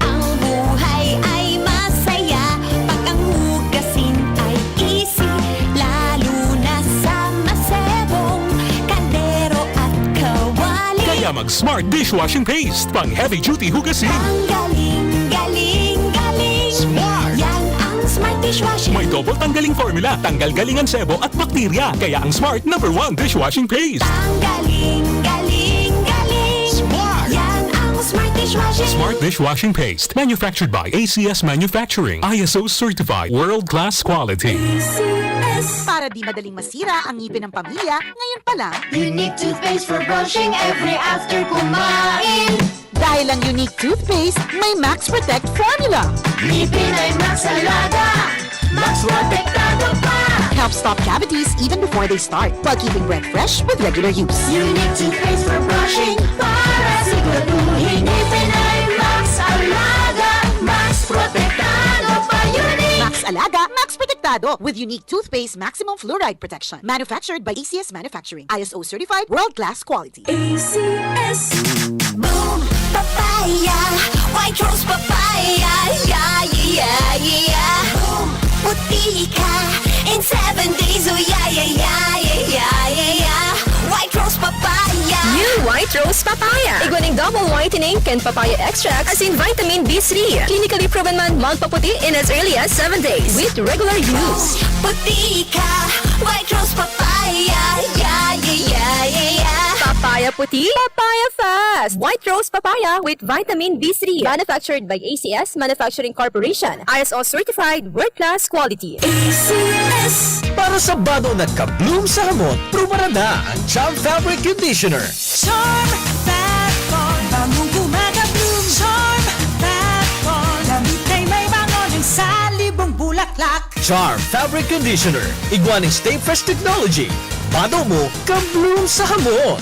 Ang buhay ay masaya pag ang hugasin ay easy, lalo na sa masebong kaldero at kawali. Kaya mag-smart dishwashing paste. Pang heavy-duty hugasin. Ang galing, galing, galing. Smart! Yan ang smart dishwashing. May double tanggaling formula. Tanggal galing ang sebo at bakterya. Kaya ang Smart #1 dishwashing paste. Ang galing, galing, galing. Smart! Yan ang smart dishwashing. Smart dishwashing paste. Manufactured by ACS Manufacturing. ISO certified. World-class quality. ACS. Para di madaling masira ang ngipin ng pamilya, ngayon pa lang, Unique toothpaste for brushing every after kumain. dahil ang unique toothpaste, may Max Protect formula. Ngipin ay Max Alaga, Max Protektado pa. Helps stop cavities even before they start, while keeping breath fresh with regular use. Unique toothpaste for brushing para siguraduhin ngipin ay Max Alaga, Max Protektado pa. Unique. Max Alaga, Max Protectado with unique toothpaste maximum fluoride protection. Manufactured by ACS Manufacturing. ISO certified world-class quality. ACS. Boom, papaya, white rose papaya, yeah, yeah, yeah. Boom, puti ka in 7 days, oh yeah, yeah, yeah, yeah, yeah, yeah. White rose papaya. New White Rose Papaya. Iguaning double whitening and papaya extracts as in vitamin B3. Clinically proven man magpaputi in as early as 7 days with regular use. Puti ka, white rose papaya, yeah, yeah, yeah, yeah, yeah. Papaya puti, papaya fast. White Rose Papaya with vitamin B3. Manufactured by ACS Manufacturing Corporation. ISO certified world-class quality. ACS. Para sa bado na ka-bloom sa hamot, pruba na ang Charm Fabric Conditioner. Charm Fat-Bond, bagong kumaga-bloom. Charm Charm Fabric Conditioner. Iguaning Stay Fresh Technology. Bado mo, ka-bloom sa hamon.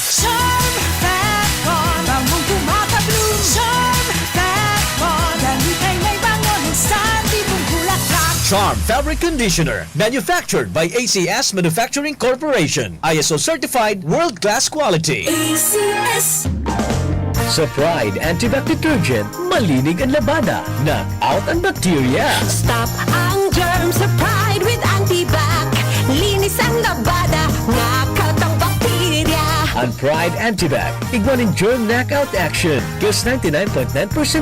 Charm Facon, bangong tumatabloom. Charm Facon, gamitin may bangon sa tibong bulaklak. Charm Fabric Conditioner. Manufactured by ACS Manufacturing Corporation. ISO certified world-class quality. ACS. Sa Pride Antibac Detergent, malinig ang labada. Knock out ang bacteria. Stop ang germs sa Pride with Antibac. Linis ang labada, knockout ang bakterya. Ang Pride Antibac, iguaning germ knockout action. Kills 99.9%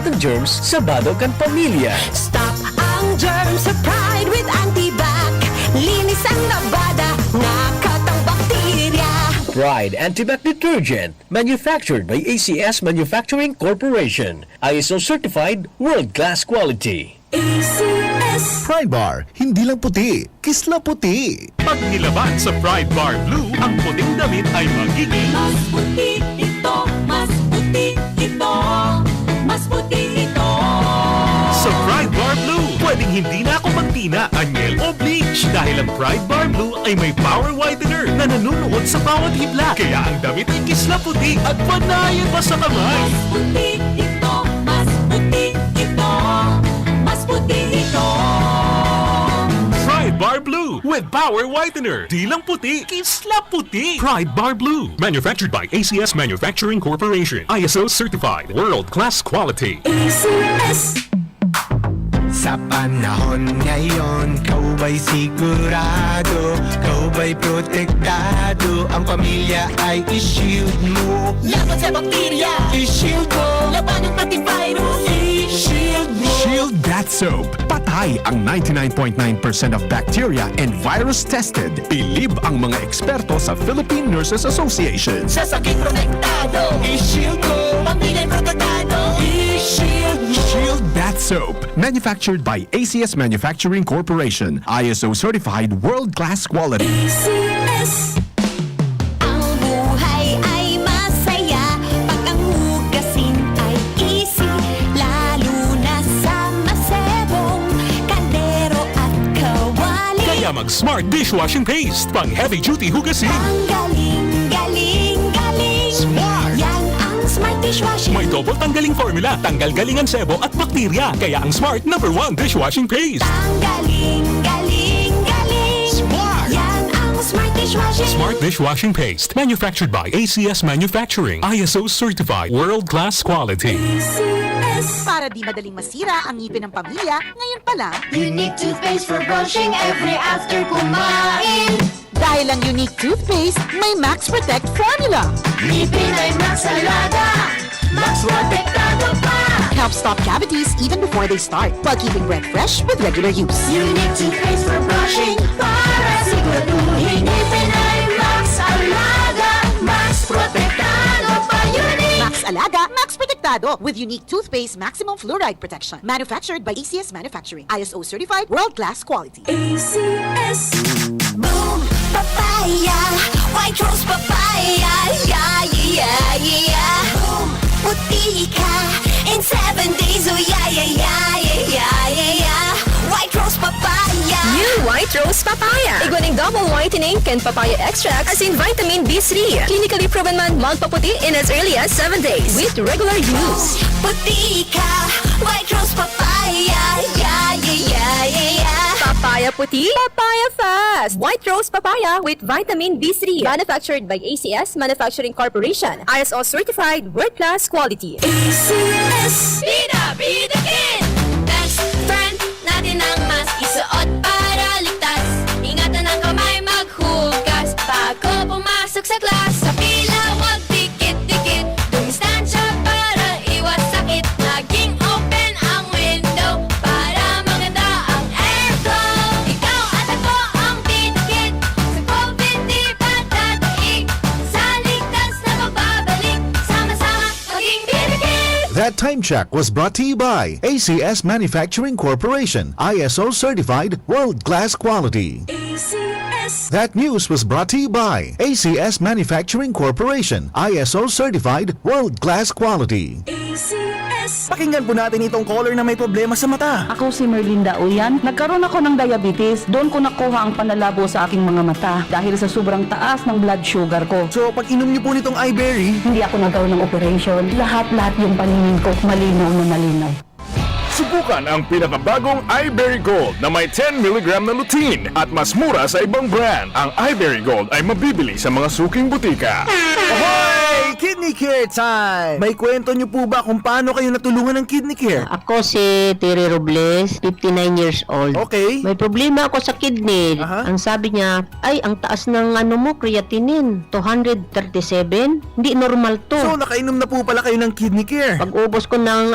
ng germs sa badog ang pamilya. Stop ang germs sa Pride with Antibac. Linis ang labada, knockout ang bakterya. Pride Antibac Detergent, manufactured by ACS Manufacturing Corporation. ISO certified world-class quality. ACS. Pride Bar, hindi lang puti, kisla puti. Pag nilaban sa Pride Bar Blue, ang puting damit ay magiging Mas puti ito, mas puti ito, mas puti ito. sa Pride Bar Blue. Pwedeng hindi na ako magtina, anyel o bleach dahil ang Pride Bar Blue ay may power whitener na nanunuot sa bawat hibla. Kaya ang damit ay kisla puti at panayan pa sa kamay. Mas puti ito, mas puti ito, mas puti ito. Pride Bar Blue with power whitener. Di lang puti, kisla puti. Pride Bar Blue. Manufactured by ACS Manufacturing Corporation. ISO certified. World-class quality. ACS. Sa panahon ngayon, kau ba'y sigurado? Kau ba'y protektado? Ang pamilya ay i-shield mo. Laban sa bakterya, I-shield mo. laban ng pati virus. I-shield mo. Shield That Soap. Patay ang 99.9% of bacteria and virus tested. Bilib ang mga eksperto sa Philippine Nurses Association. Sa sakit protektado, I-shield mo. pamilya'y protektado. I-shield mo. Shield That Soap. Manufactured by ACS Manufacturing Corporation. ISO certified world-class quality. ACS. Ang buhay ay masaya pag ang hugasin ay easy. Lalo na sa masebong kaldero at kawali. Kaya mag-Smart Dishwashing Paste. Pang heavy-duty hugasin. Ang galing, galing, galing. Smart! Yan ang Smart Dishwashing. May double tanggaling formula. Tanggal galingan sebo at bakterya. Kaya ang Smart #1 Dishwashing Paste. Ang galing, galing, galing. Smart! Yan ang Smart Dishwashing. Smart Dishwashing Paste. Manufactured by ACS Manufacturing. ISO certified. World-class quality. ACS. Para di madaling masira ang ngipin ng pamilya, ngayon pa lang, Unique toothpaste for brushing every after kumain. dahil ang unique toothpaste, may Max Protect formula. Ngipin ay Max Alaga, Max protektado pa. Helps stop cavities even before they start, while keeping breath fresh with regular use. Unique toothpaste for brushing para siguraduhin ngipin ay Max Alaga, Max protektado pa. Unique. Max Alaga, Max Protectado with unique toothpaste maximum fluoride protection. Manufactured by ACS Manufacturing. ISO certified world-class quality. ACS. Boom, papaya, white rose papaya, yeah, yeah, yeah. Boom, puti ka in 7 days, oh yeah, yeah, yeah, yeah, yeah, yeah. White rose papaya. New White Rose Papaya. Iguaning double whitening and papaya extract as in vitamin B3. Clinically proven man magpaputi in as early as 7 days with regular use. Puti ka, white rose papaya, yeah, yeah, yeah, yeah, yeah. Papaya puti, papaya fast. White Rose Papaya with vitamin B3. Manufactured by ACS Manufacturing Corporation. ISO certified world-class quality. ACS. Bida, bidakin! Best friend natin ang mas isuot para ligtas. Ingatan ang kamay maghugas bago pumasok sa class. Sa pila huwag dikit-dikit, dumistansya para iwas sakit. Laging open ang window para maganda ang airflow. Ikaw at ako ang tinikit, sa COVID di pa tataig. Sa ligtas na magbabalik, sama-sama maging bidikit. That time check was brought to you by ACS Manufacturing Corporation. ISO certified world-class quality. ACS. That news was brought to you by ACS Manufacturing Corporation. ISO certified world-class quality. ACS. Pakinggan po natin itong caller na may problema sa mata. Ako si Merlinda Uyan. Nagkaroon ako ng diabetes. Doon ko nakuha ang panlalabo sa aking mga mata dahil sa sobrang taas ng blood sugar ko. So, pag inom niyo po nitong iBerry, Hindi ako nagkaroon ng operation. Lahat-lahat yung paningin ko malinaw na malinaw. Subukan ang pinakabagong iBerry Gold na may 10 mg na lutein at mas mura sa ibang brand. Ang iBerry Gold ay mabibili sa mga suking butika. Ahoy! Kidney Care time! May kwento niyo po ba kung paano kayo natulungan ng Kidney Care? Ako si Terry Robles, 59 years old. Okay. May problema ako sa kidney. Ang sabi niya, ay, ang taas ng creatinine, 237. Hindi normal to. So, nakainom na po pala kayo ng Kidney Care. Pag ubos ko ng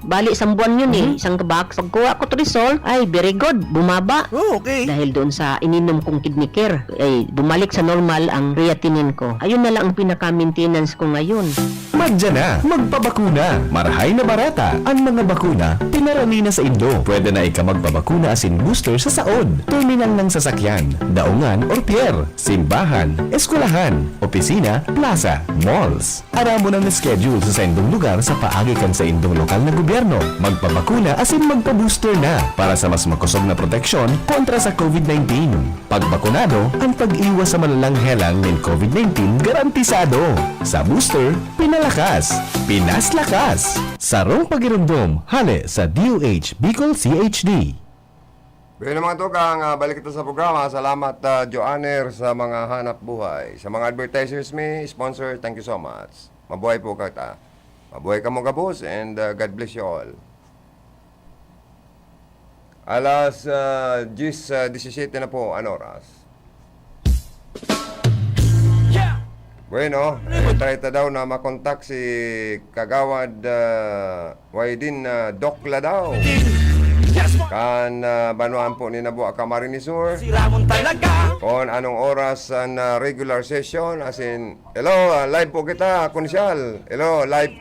bali isang buwan yun isang box. Pagkuha ko to result, ay, very good, bumaba. Oh, okay. Dahil doon sa ininom kong Kidney Care, ay, bumalik sa normal ang creatinine ko. Ayun na lang ang pinaka-maintenance ko ngayon. Madya na, magpabakuna. Marahay na barata. Ang mga bakuna, pinarami na sa Indo. Pwede na ika magpabakuna asin booster sa saod, terminal ng sasakyan, daungan or pier, simbahan, eskwelahan, opisina, plaza, malls. Aramo ng schedule sa indong lugar sa paagikan sa indong lokal na gobyerno. Magpabakuna asin magpa-booster na para sa mas makusog na proteksyon kontra sa COVID-19. Pag bakunado, ang pag-iwas sa malalang helang ng COVID-19 garantisado. Sa booster, pinalakas, pinaslakas. Sarong pagirumdum, hali sa DOH Bicol CHD. Bueno mga tukang, balik ito sa programa. Salamat Joanner sa mga hanap buhay. Sa mga advertisers me, sponsor, thank you so much. Mabuhay po kita. Mabuhay ka mo kabus and God bless you all. Alas 17 na po, ang oras. Bueno, try ta daw na makontak si Kagawad Waidin Dokla daw. Kan banuan po ni Nabu Akamarisur. Kung anong oras ang regular session. As in, hello, live po kita, Konsyal. Hello, live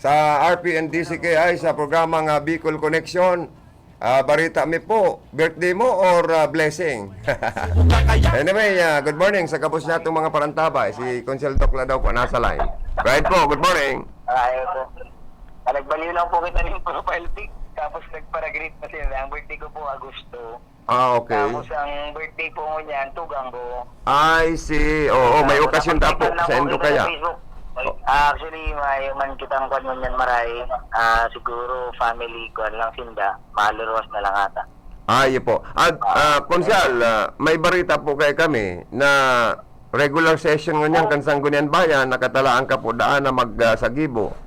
sa RPNDCKI sa programang Bicol Connection. Barita mi po, birthday mo or blessing? Anyway, good morning sa kapos na itong mga parantabay. Si Konsyal Dokla daw po, nasa line. Right po, good morning. Ayaw po. Nagbaliw lang po kita ng profile pic. Tapos nagparagrip na sila. Ang birthday ko po, Agosto. Okay. Tapos ang birthday po mo niyan, tugang ko. I see. Oo, may okasyon daw po sa Indo kaya. Actually, may man kitang kwan mo niyan maray. Siguro family ko lang sinda. Maluros na lang ata. Ay po. At Konsyal, may barita po kay kami na regular session ngunyan Kansangunian Bayan, nakatalaan ka po daan na magsagibo.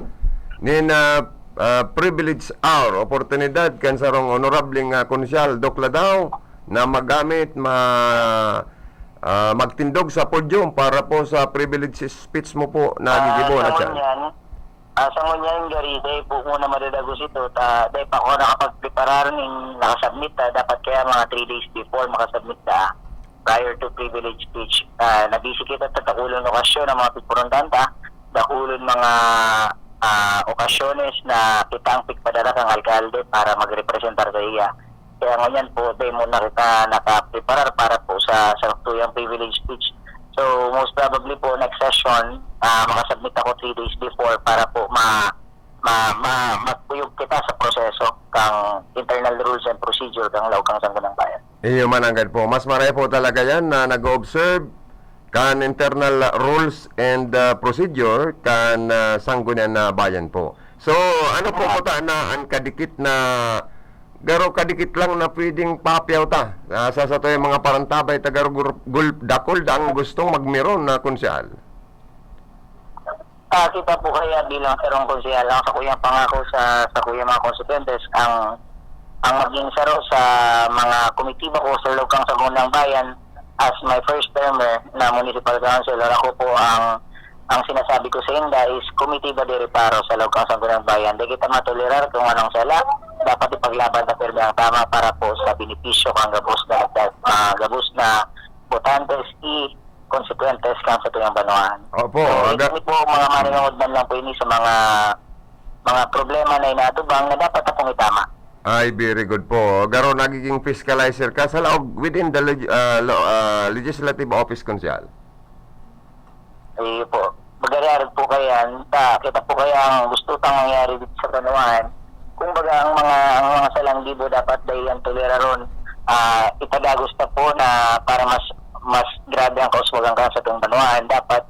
Nin privilege hour, oportunidad kan sarong honorabling Konsyal Dokla daw na magamit magtindog sa podium para po sa privilege speech mo po na gigibo na siya. Sa ngunyan, gari, dahil po muna madadagos ito. Dahil pa ako nakapag-preparar ng nakasubmit, dapat kaya mga 3 days before makasubmit ka prior to privilege speech. Nabisi kita tatakulon okasyon ng mga pigpurundanta, dakulon mga okasyones na kita ang pigpadala kang alkalde para magrepresentar sa iya. Kaya ngayon po, dahil muna kita nakapreparar para po sa tuyang privilege speech. So, most probably po, next session, makasubmit ako 3 days before para po magpuyog kita sa proseso kang internal rules and procedure kang Laukang Sangguniang Bayan. Iyo mananggad po. Mas marami po talaga yan na nag-observe kan internal rules and procedure kan Sangguniang Bayan po. So, ano po po ta na ang kadikit na garo kadikit lang na pwedeng papyaw ta sa yung mga parantabay tagar dakol ang gustong magmeron na Konsyal. Kita po kaya bilang sarong konsyal ang sa kuyang pangako sa kuyang mga konsekwentes ang maging saro sa mga komitiba ko sa Laukang Sangguniang Bayan as my first termer na municipal councilor. Ako po ang sinasabi ko sa inda is komitiba de reparo sa Laukang Sangguniang Bayan. Di kita matolerar kung anong sala dapat ipaglaban na pirmi ang tama para po sa benepisyo kang gabos na botantes konsekwentes kang sa tuyang banuan. Opo. Hindi po mga maninood man lang po ini sa mga problema na inatubang na dapat akong itama. Ay, very good po. Garo nagiging fiscalizer ka sa laog within the legislative office, Konsyal. Ay po. magariarag po kayan, kita po kaya ang gusto tang mangyari dito sa Banuan. Kung baga ang mga salanggibo dapat dahilan tolera ron, itagagusta po na para mas grabe ang kauswagan ka sa itong Banuan, dapat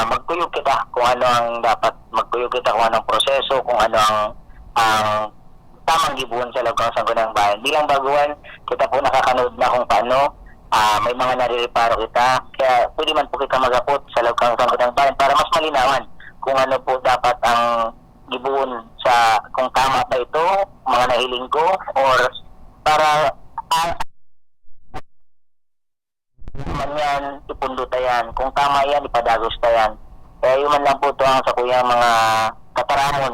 magtuyog kita kung ano ang dapat magtuyog kita kung anong proseso, kung ano ang tamang gibuon sa loob ng Sangguniang Bayan. Bilang baguhan, kita po nakakanood na kung paano, may mga narireparo kita, kaya pwede man po kita magapot sa loob ng Sangguniang Bayan para mas malinawan kung ano po dapat ang gibuon sa kung tama ba ito, mga nahiling ko, or para man yan, ipunduta yan. Kung tama yan, ipadagos ta yan. Kaya yun man lang po ito ang sa kuyang mga kataramon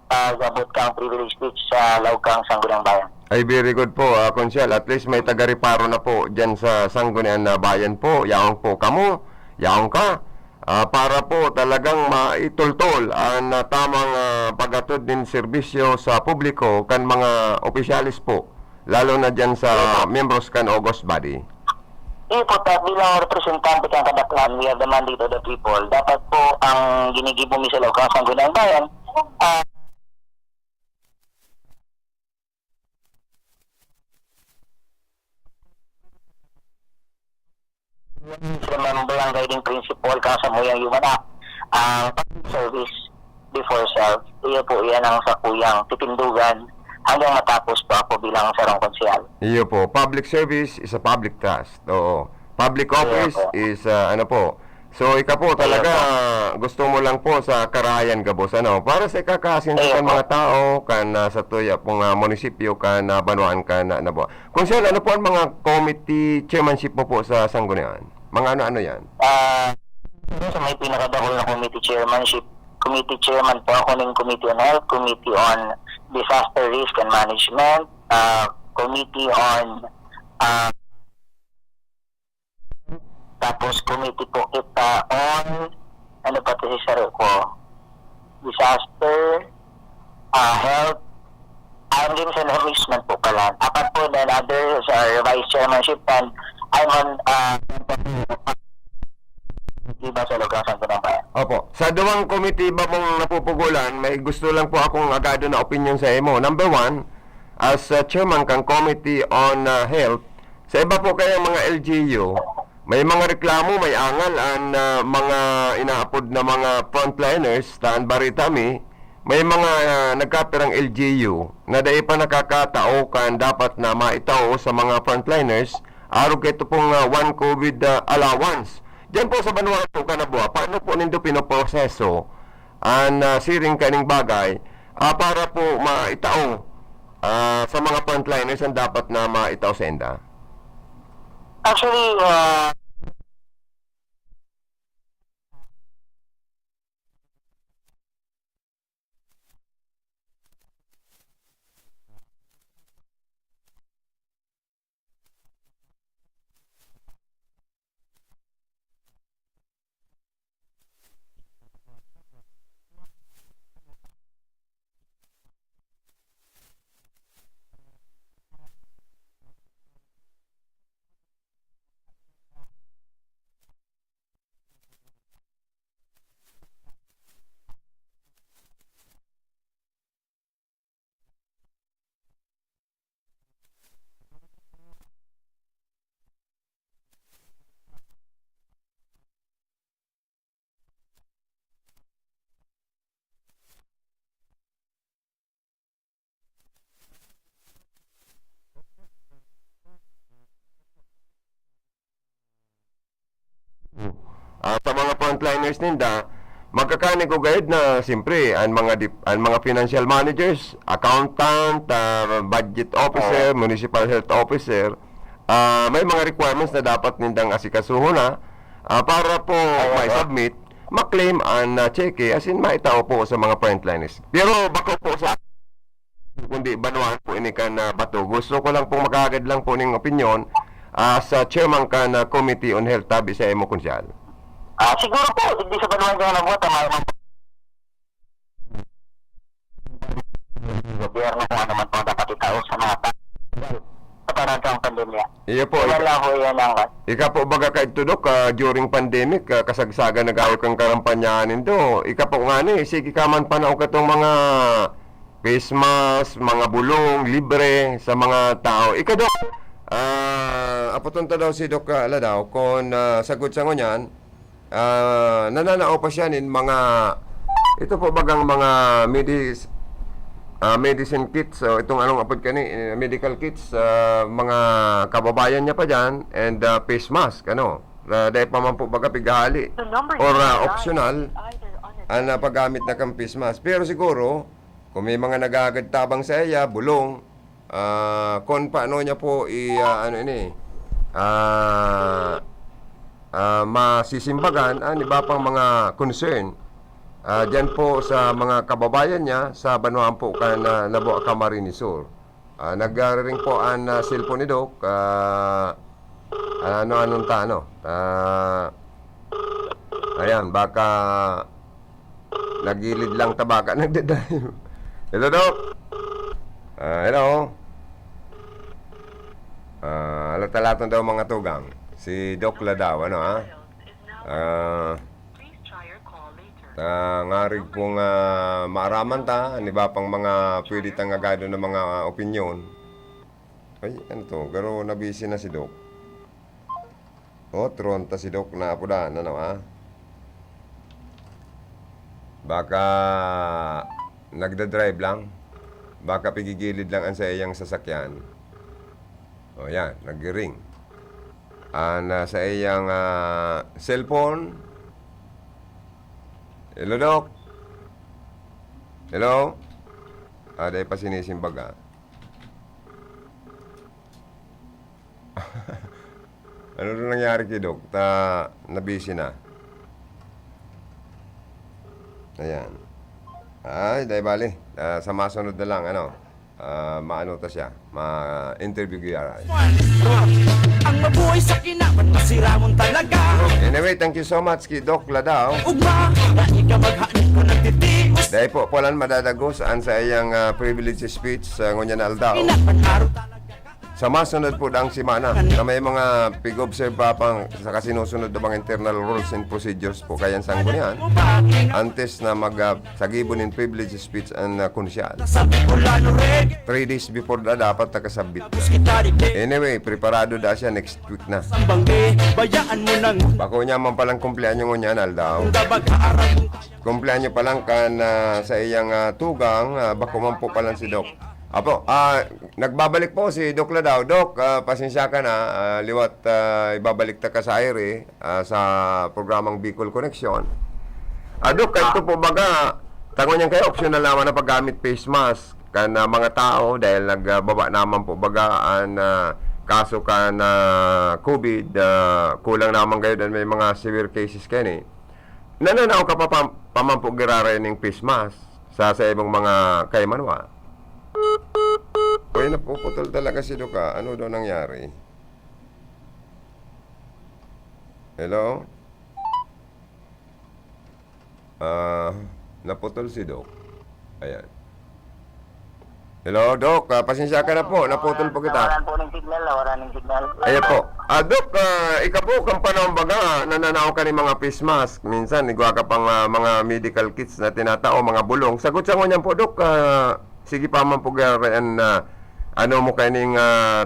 pag-abot kang privilege speech sa loob kang Sangguniang Bayan. Ay, very good po, Konsyal. At least may taga-reparo na po dyan sa Sangguniang Bayan po. Yaong po kamo, yaong ka. Para po talagang maitultol ang tamang pagatod din serbisyo sa publiko kan mga opisyalis po. Lalo na dyan sa members kan August body. Po, bilang representante kang kadaklan, we have the mandate of the people. Dapat po ang ginigibo mi sa loob kang Sangguniang Bayan, ang guiding principle kang sa muyang human act, ang service before self. Iyo po yan ang sa kuyang titindugan hanggang matapos po ako bilang sarong konsyal. Iyo po, public service is a public trust. Oo. Public office is So ikaw po talaga gusto mo lang po sa karayan gabos para sa ikakasinsa mga tao kan sa tuya pong munisipyo kan Banuan kan na po. Kung saan ano po ang mga committee chairmanship mo po sa Sangguniang? Mga ano yan? So may pinakadakol na committee chairmanship. Committee chairman po ako ng Committee on Health, Committee on Disaster Risk and Management, Committee on tapos committee po kita on ano pa ito si ko? Disaster, health, and environment po pala. Apat po then others are vice chairmanship and I'm on diba sa lugar sa Sangguniang Bayan. Opo. Sa duwang committee ba mong napupugulan, may gusto lang po akong agado na opinion sa imo. Number one, as chairman kang Committee on Health, sa iba po kayong mga LGU, may mga reklamo, may angal ang mga inaapod na mga frontliners, taan baritami, may mga nagkapirang LGU na dahil pa nakakatao kan dapat na maitao sa mga frontliners, araw kito pong one COVID allowance. Diyan po sa Vanuatu, Kanabuha, paano po nindo pinoproseso ang siring kaning bagay para po maitao sa mga frontliners ang dapat na maitao sa enda? Actually, sa mga frontliners ninda, magkakanig ko gayud na siyempre ang mga financial managers, accountant, budget officer, municipal health officer, may mga requirements na dapat nindang asikasuho na para po may submit, maklaim ang cheque as in maitao po sa mga frontliners. Pero bako po sa kundi banuan po ini kan bato. Gusto ko lang pong makagad lang po ning opinion sa chairman kan Committee on Health tabi sa imo konsyal. siguro po, hindi sa Banuan ka na mo, tama naman po. Gobyerno kung ano man po dapat itao sa mga sa parang pandemya. Iyo po, Wala ho yan ang ika po baga kay tudok during pandemic kasagsagan nagayo kang karampanyanin do. Ika po nga ni sige ka man panaw katong mga face mask, mga bulong libre sa mga tao. Ika dok, apotonta daw si Dok Ladaw kung sagot sa ngunyan, nananao pa siya nin mga ito po bagang mga medicine kits, so itong anong apod kani medical kits, mga kababayan niya pa dyan, and face mask dahil pa man po baga pighali or optional ang paggamit na kang face mask. Pero siguro kung may mga nagagad-tabang sa iya bulong, kung paano niya po masisimbagan ang iba pang mga concern dyan po sa mga kababayan niya sa Banuan po na Nabo Camarines Sur. Nag-ring po ang cellphone ni Doc. Ayan, baka nagilid lang tabaka nagdadayo. Hello, Doc. Hello. Alat-alatan daw mga tugang. Si Doc Ladaw, ngarig pong maaraman ta, ni ba pang mga pwede tang agado ng mga opinyon. Ay, ano to? Garo nabisi na si Doc. Tron ta si Doc na apudan, Baka nagda-drive lang. Baka pigigilid lang ang sa iyang sasakyan. Yan, nag-ring. Sa iyang cellphone. Hello, Doc. Hello? Dahil pa sinisimbaga. Ano na nangyari kay Doc? Nabisi na. Ayan. Ay, dahil bali. Sa masunod na lang, maano ta siya. Ma-interview kaya. Ang mabuhay sa kinaman, masira mong talaga. Anyway, thank you so much kay Doc Ladaw. Ugma, dahil ka maghanip ko nagtitios. Dahil po, polan madadagos saan sa iyang privilege speech sa ngunyan aldaw. Sa masunod po daang simana na may mga pig-observe pa pang sa kasinusunod na mga internal rules and procedures po kayan sang bunyan antes na magsagibon in privilege speech ang konsyal. 3 days before na dapat nakasabit na. Anyway, preparado da siya next week na. Bako niya man palang kumpleanyo ngunyan aldaw. Kumpleanyo palang kan sa iyang tugang, bako man po palang si Doc. Apo, nagbabalik po si Doc Ladaw. Doc, pasensya ka na, liwat ibabalik ta ka sa aire sa programang Bicol Connection. Doc, ito po baga, tango niyan kayo, optional naman na paggamit face mask kan mga tao dahil nagbaba naman po baga ang kaso ka na COVID, kulang naman kayo dahil may mga severe cases kayo eh. Nananaw ka pa paman po girarayan ng face mask sa ibang mga kaymanwa. Uy, napuputol talaga si Doc. Ano daw nangyari? Hello? Naputol si Doc. Ayan. Hello, Doc. Pasensya ka na po. Naputol po kita. Wala po ng signal. Ayan po. Doc, ikaw po kang panahon baga, nananaw ka ni mga face mask. Minsan, igwa ka pang mga medical kits na tinatao, mga bulong. Sagot sa ngunyan po, Doc. Sige pa man po garayan na ano mo kaning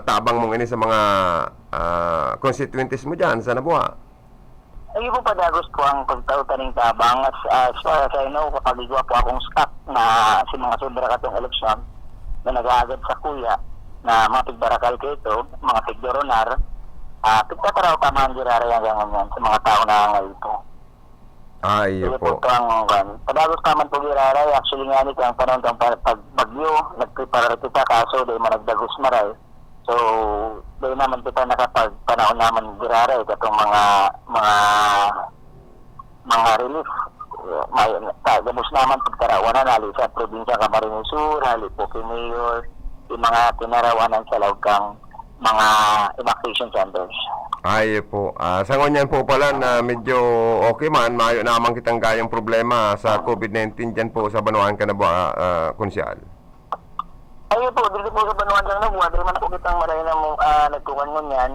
tabang mong ini sa mga constituencies mo dyan sa Nabuha. Ay po padagos po ang pagtautan ng tabang as far as I know, kapag igwa po akong staff na si mga sobra katong eleksyon na nag-aagad sa kuya na mga tigbarakal kito, mga tigdoronar, tigtataraw pa man girarayan ganyan sa mga tao na ngayon po. Ay, po. Padagos naman po giraray, actually nga nito ang panahon ng pagbagyo, nagprepare kita kaso dahil managdagos maray. So, dahil naman kita nakapagpanahon naman giraray katong mga relief. Gabos naman pagkarawanan, hali sa probinsya Camarines Sur, hali po kay Mayor, yung mga tinarawanan sa lawgang mga evacuation centers. Ay po. Sa ngunyan po pala na medyo okay man, mayo naman kitang gayang problema sa COVID-19 dyan po sa Banuan ka na ba, Konsyal? Ayun po, dito po sa Banuan lang na buwan, naman po kitang maray na nagkukan nun yan.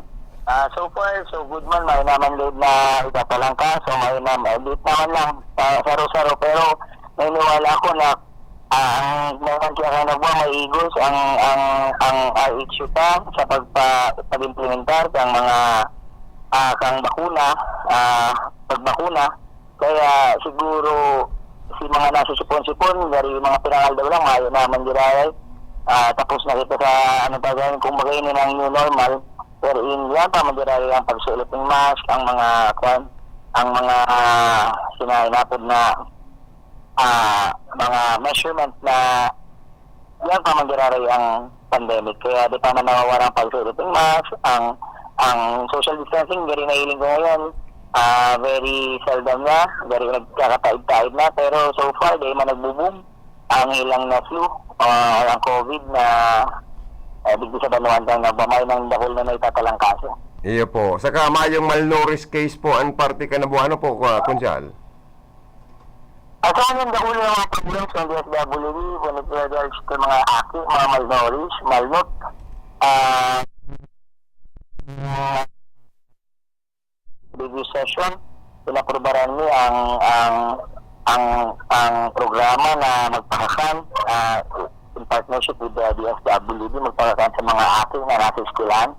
So far, so good man, may naman lead na itapalang ka, so may naman, lead naman lang, saro-saro, pero may niwala ako na ang meron kaya na buwan, may igos, ang IHU pa sa pag-implementar ng mga kang bakuna, pagbakuna, kaya siguro si mga nasusipon-sipon, dari mga pinangal daw lang, mayo naman diray. Tapos na kita sa ano pa ganyan, kung magainin ang new normal, pero in yan pa magdirari ang pagsulit ng mask, ang mga sinainapod na mga measurement na yan pa magdirari ang pandemic. Kaya di pa na nawawala ang pagsulit ng mask, ang social distancing, very nahiling ko ngayon, very seldom na, very nagkakataid-taid na, pero so far, di man nagbo-boom ang ilang na flu, ang COVID na bigdi sa Banuan na bamay ng dahol na naitatalang kaso. Iyo po. Saka mayong malnourished case po ang parte ka na buhano po, Kunsal? Asahan yung dahol ng mga problems ng DSWD, when it regards to mga aki, mga malnourished, malnut, review session, pinaprobaran niyo ang programa na magpakakan in partnership with the DSWD, magpakakan sa mga aking na nasa eskwelahan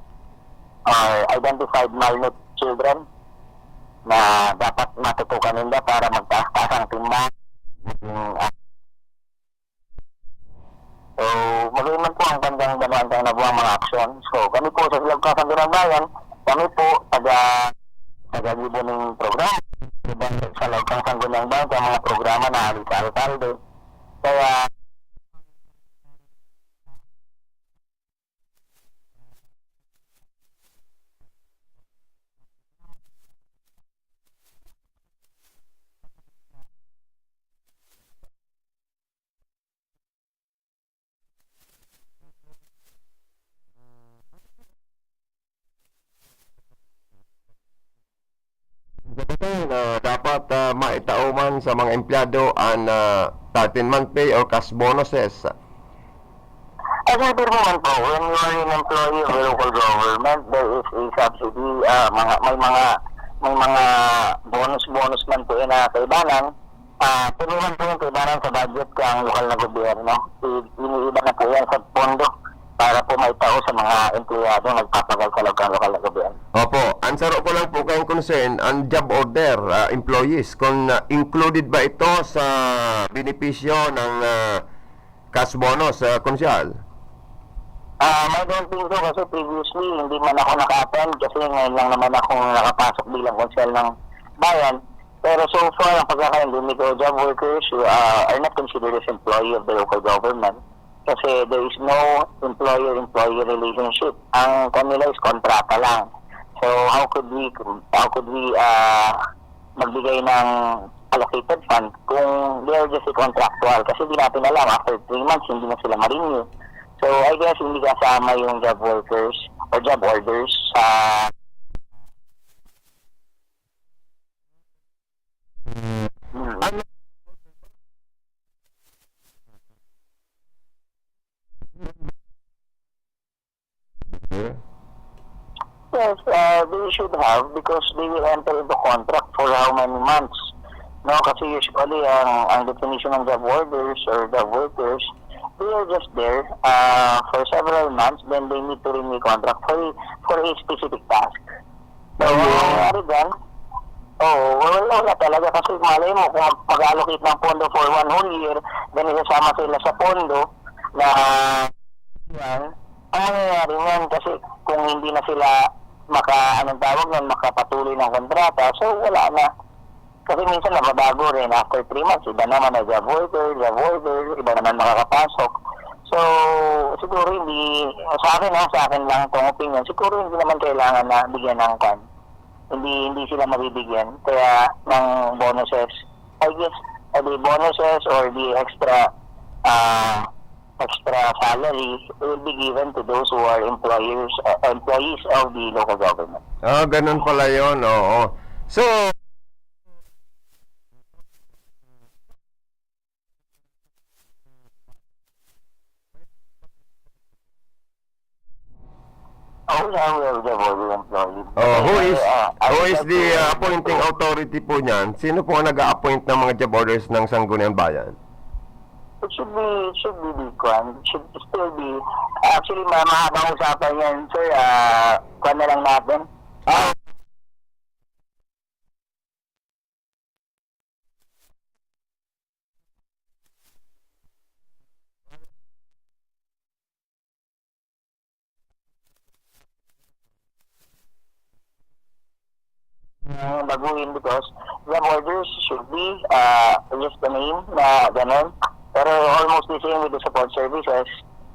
or identified malnut children na dapat matutukan nila para magtaas-taas ang timbang. So, magayon po ang bandang Banuan na buwang mga aksyon. So, kami po sa Silog Kasanggurang Bayan, kami po taga-libo ng programa. Sa Lagkang Sangguniang Bayan, sa mga programa na alis sa alkalde. Kaya, dapat maitauman sa mga empleyado ang 13-month pay or cash bonuses. as I said naman po, when you are an employee of the local government, there is a subsidy, may mga bonus man po na kaibanan. Tulungan po yung kaibanan sa budget ng lokal na gobyerno. Iniiba na po yan sa pondo para po may tao sa mga empleyado nagpapagal sa lokal na gobyerno. Opo, ansaro ko lang po kayong concern ang job order employees, kung included ba ito sa benepisyo ng cash bonus, Konsyal? I don't think so kasi previously hindi man ako naka-attend kasi ngayon lang naman akong nakapasok bilang konsyal ng bayan. Pero so far, ang pagkakaintindi ko, job workers are not considered as employee of the local government kasi there is no employer-employee relationship. Ang kanila is kontrata lang. So how could we magbigay ng allocated fund kung they are just a contractual? Kasi di natin alam, after 3 months hindi na sila ma-renew. So I guess hindi kasama yung job workers or job orders sa Yes, they should have because they will enter into contract for how many months. No, kasi usually ang definition ng job orders or job workers, they are just there for several months, then they need to renew contract for a specific task. So, nangyari dyan, wala talaga kasi malay mo kung mag-allocate ng pondo for 1 whole year, then isasama sila sa pondo na yan. Ang nangyayari yan kasi kung hindi na sila makapatuloy ng kontrata, so wala na. Kasi minsan nababago rin after 3 months, iba naman na job worker, iba naman makakapasok. So, siguro hindi, sa akin lang itong opinion, siguro hindi naman kailangan na bigyan ng kan. Hindi sila mabibigyan. Kaya ng bonuses, I guess, the bonuses or the extra salary will be given to those who are employees of the local government. Ganun pala yun, oo. So, How will the board employee? Oh, who is the appointing authority po niyan? Sino po ang nag-a-appoint ng mga job orders ng Sangguniang Bayan? It should be the Kwan. It should still be. Actually, mahabang usapan yan, sir. Kwan na lang natin. Baguhin because the orders should be just the name na ganun. Pero almost the same with the support services.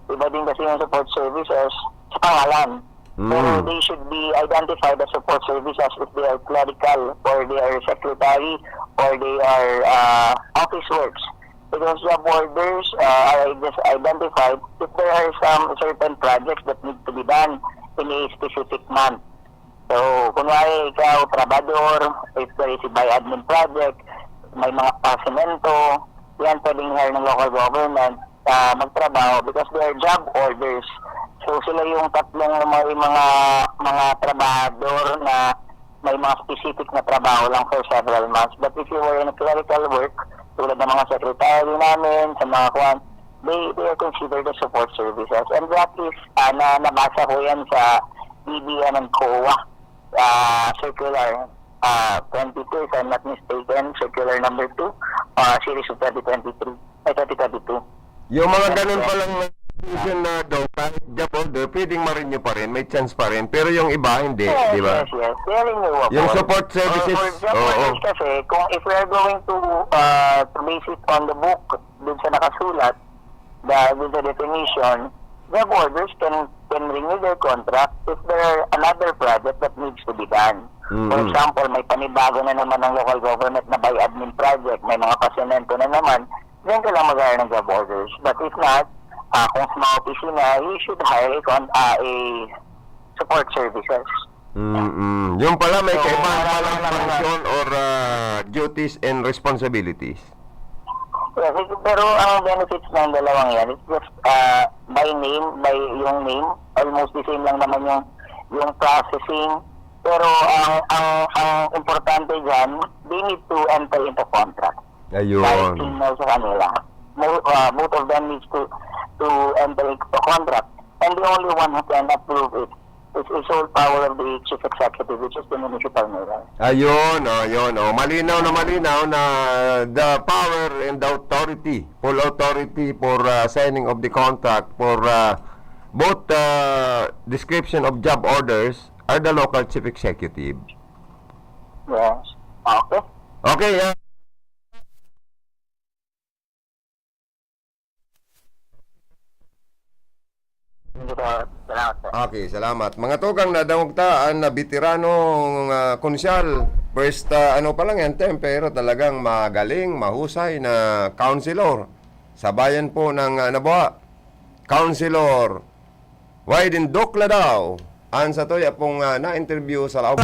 Iba din kasi yung support services sa pangalan. Pero they should be identified as support services if they are clerical or they are secretary or they are office works. Because job orders are just identified if there are some certain projects that need to be done in a specific month. So, kunwari ikaw, trabador, if there is a by admin project, may mga pasimento, yan pwedeng hire ng local government magtrabaho because they are job orders. So, sila yung tatlong mga trabador na may mga specific na trabaho lang for several months. But if you were in a clerical work, tulad ng mga secretary namin, sa mga kwan, they are considered as support services. And that is, nabasa ko yan sa BBM and COA. Circular 22, if I'm not mistaken, circular number 2, series of 2022. Yung mga ganun palang na daw, kahit job order, pwedeng ma-renew pa rin, may chance pa rin. Pero yung iba, hindi, di ba? Yes. Renew Yung support services, job orders kasi, kung if we are going to base it on the book, dun sa nakasulat, with the definition, job orders can renew their contract if there are another project that needs to be done. For example, may panibago na naman ng local government na by admin project, may mga pasemento na naman, then ka lang mag-hire ng job orders. But if not, kung sa mga opisina, you should hire a support services. Yung pala may kaibahan function or duties and responsibilities. Yes, pero ang benefits ng dalawang yan, it's just by name, by yung name, almost the same lang naman yung processing. Pero ang importante dyan, they need to enter into contract. Ayun. Kahit signal sa kanila. Both of them needs to enter into contract. And the only one who can approve it is the sole power of the chief executive, which is the municipal mayor. Ayun. Malinaw na the power and the authority, full authority for signing of the contract for both description of job orders are the local chief executive. Yes. Okay. Okay, Okay, salamat. Mga tugang nadangugtaan na veteranong konsyal. First, ano pa lang yan, pero talagang magaling, mahusay na councilor sa bayan po ng Naboa. Councilor Wyden Dokla daw. An sa to'y pong na-interview sa Laog.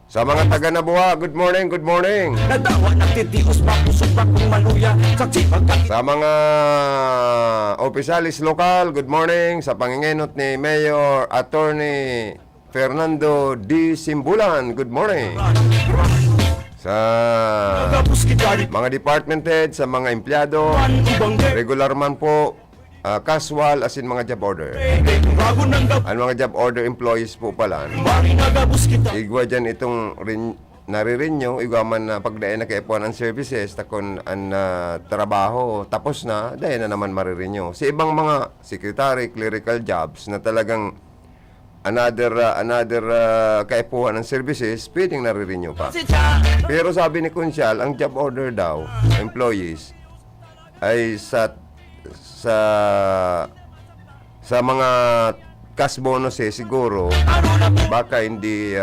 Sa mga taga Naboa, good morning. Sa mga opisyalis lokal, good morning. Sa pangingenot ni Mayor Attorney Fernando D. Simbulan, good morning. Sa mga department head, sa mga empleyado, regular man po, casual as in mga job order. Ang mga job order employees po pala. Igwa dyan itong nare-renew, igwa man na pagdayan na kaipuan ang services, takon ang trabaho, tapos na, dahil na naman marirenew. Sa ibang mga secretary, clerical jobs na talagang another kaipuan ng services, pwedeng nare-renew pa. Pero sabi ni Kunsyal, ang job order daw, employees, ay sa mga cash bonuses siguro baka hindi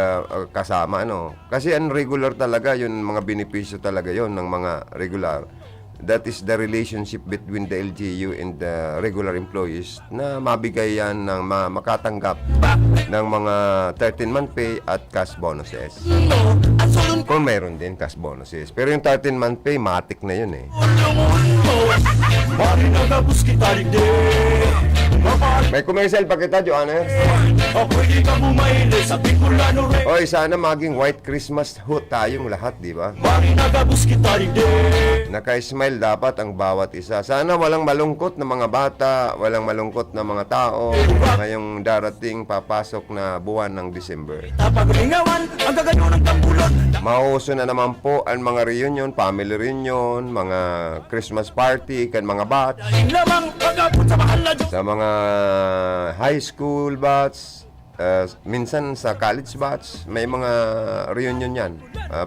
kasama kasi unregular talaga yun, mga benepisyo talaga yun ng mga regular. That is the relationship between the LGU and the regular employees na mabigay yan ng makatanggap ng mga 13-month pay at cash bonuses. Kung mayroon din cash bonuses. Pero yung 13-month pay, matik na yun May commercial pa kita, Joannes. Ako'y di ka bumaili sa Bicolano Reggae. Oy, sana maging White Christmas ho tayong lahat, di ba? Marinagabos kita rin din. Naka-smile dapat ang bawat isa. Sana walang malungkot na mga bata, walang malungkot na mga tao ngayong darating papasok na buwan ng December. Napaglingawan ang gagayo ng tambulon. Mauso na naman po ang mga reunion, family reunion, mga Christmas party, kan mga batch, Lamang pagabot sa mahal na Diyos. sa mga high school batch, minsan sa college batch, may mga reunion yan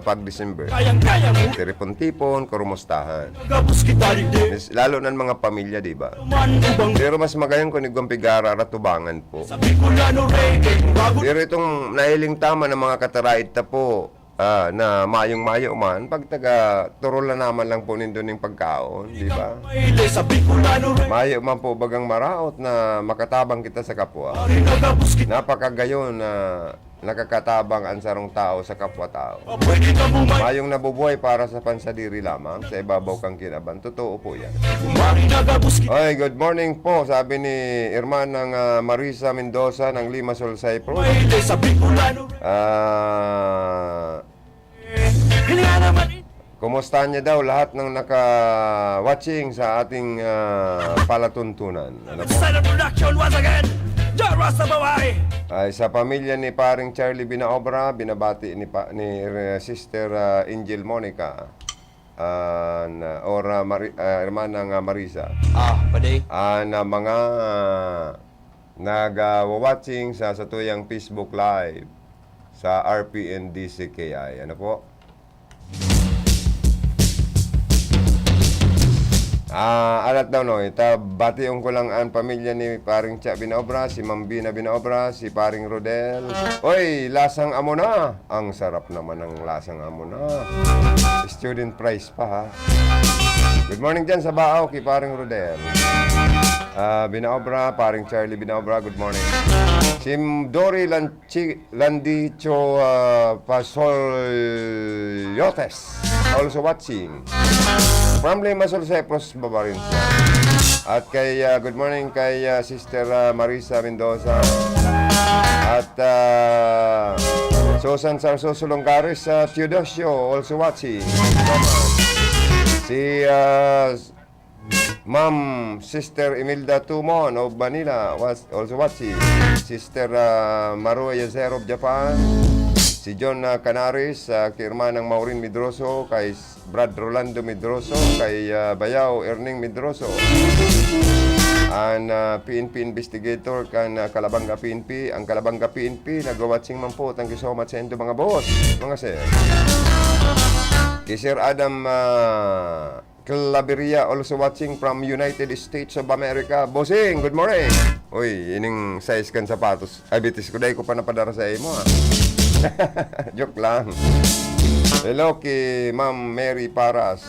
pag December. Kayang-kaya mo. Tipon-tipon, kurumustahan. Pagabos kita rin din. Lalo na ng mga pamilya, di ba? Man ubang Pero mas magayon kung igwampigara ratubangan po. sa Bicolano Reggae. Bago Pero itong nahiling tama ng mga katarait na po, na mayong-mayo man, pag taga-turol na naman lang po nindo ng pagkaon, di ba? maili sa Bicolano Reggae. Mayo man po bagang maraot na makatabang kita sa kapwa. Marinagabos kita. Napakagayon na nakakatabang ang sarong tao sa kapwa-tao. Pwede ka bumaili. Mayong nabubuhay para sa pansadiri lamang, sa ibabaw kang kinaban. Totoo po yan. Marinagabos kita. Oy, good morning po, sabi ni Irman ng Marisa Mendoza ng Limassol, Cyprus. Maili sa Bicolano Hilinga naman Kumusta niya daw lahat ng naka-watching sa ating palatuntunan? Ano po? Silent production once again. Jara sa babae. Ay, sa pamilya ni paring Charlie Binaobra, binabati ni Sister Angel Monica Hermanang Marisa. Paday. Na mga nag-watching sa satuyang Facebook Live sa RPNDCKI. Ano po? Alat daw no, bationg ko lang ang pamilya ni paring Cha Binaobra, si Ma'am Bina Binaobra, si paring Rodel. Oy, lasang amo na. Ang sarap naman ng lasang amo na. Student price pa ha. Good morning dyan sa Baaw kay paring Rodel. Binaobra, paring Charlie Binaobra, good morning. Si Dory Landicho Pasolyotes, also watching. From Limassol, Cyprus, baba rin siya. At kay, good morning kay Sister Marisa Mendoza. At Susan Sarso Sulonggaris sa Teodosio, also watching. Si Ma'am Sister Imelda Tumon of Manila was also watching. Sister Maru Yazero of Japan. Si John Canaris, kay Hermanang Maureen Medroso, kay Brad Rolando Medroso, kay Bayaw Erning Medroso. Ang PNP investigator kan Kalabanga PNP, ang Kalabanga PNP nag-watching man po. Thank you so much sa inyo mga boss, mga sir. Kay Sir Adam Claveria also watching from United States of America. Bossing, good morning. Uy, ining size kan sapatos. Ay, bitis ko, dahil ko pa napadara sa imo ha. Joke lang. Hello kay Ma'am Mary Paras.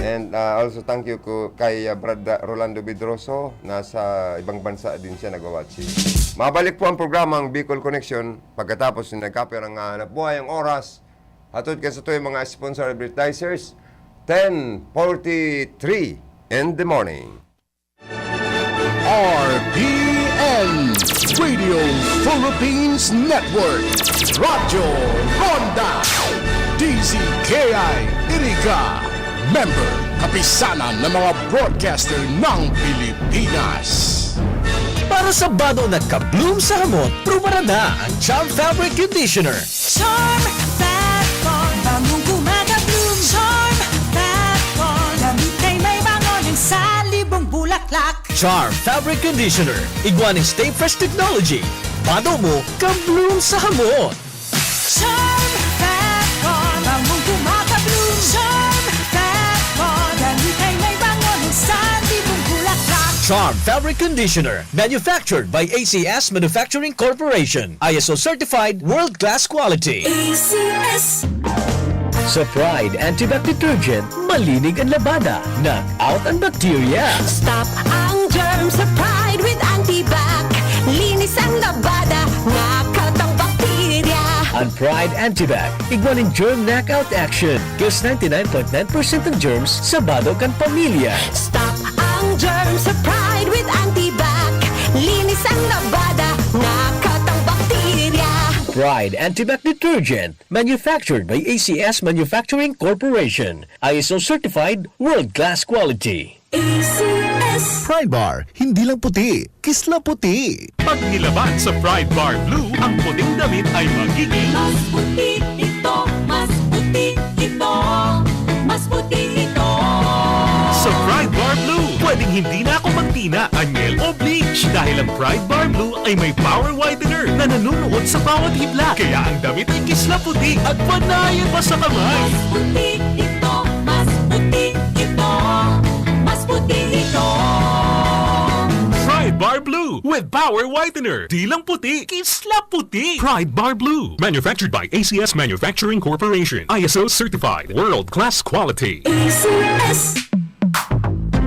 And also thank you kay Brad Rolando Bidroso. Nasa ibang bansa din siya nag-watching. Mabalik po ang programang Bicol Connection pagkatapos nagkapir ang nabuhay ang oras. Hatod ka sa ito yung mga sponsor advertisers. 10:43 in the morning. RPN Radio Philippines Network Radyo Ronda DZKI Iriga Member Kapisanan ng mga broadcaster ng Pilipinas. Para sa bado nagka-bloom sa hamot, pruba na ang Charm Fabric Conditioner. Charm Fat-On, bagong kumaga-bloom. Charm Fat-On, damit ay may bangon sa libong bulaklak. Charm Fabric Conditioner. Iguaning Stay Fresh Technology. Bado mo, ka-bloom sa hamot. Charm Fat-On, bagong kumaga-bloom. Charm Fat-On, damit ay may bangon sa libong bulaklak. Charm Fabric Conditioner. Manufactured by ACS Manufacturing Corporation. ISO certified world-class quality. ACS. Sa Pride Antibac Detergent, malinig ang labada. Knock out ang bacteria. Stop ang germs sa Pride with Antibac. Linis ang labada, nakat ang bakterya. Ang Pride Antibac, iguaning germ knockout action. Kills 99.9% ng germs sa bado kan pamilya. Stop ang germs sa Pride with Antibac. Isang nabada, nakatang bakterya. Pride Antibac Detergent, manufactured by ACS Manufacturing Corporation. ISO certified, world-class quality. ACS. Pride Bar, hindi lang puti, kisla puti. Pag nilaban sa Pride Bar Blue, ang puting damit ay magiging Mas puti ito, mas puti ito, mas puti ito. sa Pride Bar Blue. Pwedeng hindi na ako magtina, anyel o bleach dahil ang Pride Bar Blue ay may power whitener na nanunuot sa bawat hibla. Kaya ang damit ay kisla puti at panayan pa sa kamay. Mas puti ito, mas puti ito, mas puti ito. Pride Bar Blue with power whitener. Di lang puti, kisla puti. Pride Bar Blue. Manufactured by ACS Manufacturing Corporation. ISO certified. World-class quality. ACS.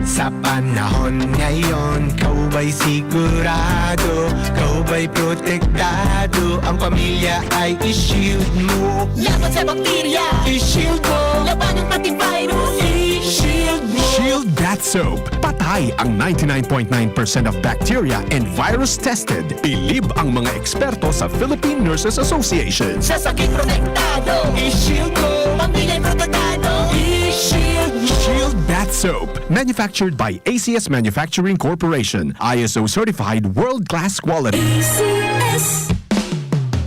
Sa panahon ngayon, kau ba'y sigurado? Kau ba'y protektado? Ang pamilya ay i-shield mo. Laban sa bakterya, I-shield mo. labanan pati virus. I-shield mo. Shield Bath Soap. Patay ang 99.9% of bacteria and virus tested. Bilib ang mga eksperto sa Philippine Nurses Association. Sa sakit protektado, I-shield mo. pamilya'y protektado. I-shield mo. Shield Bath Soap. Manufactured by ACS Manufacturing Corporation. ISO certified world-class quality. ACS.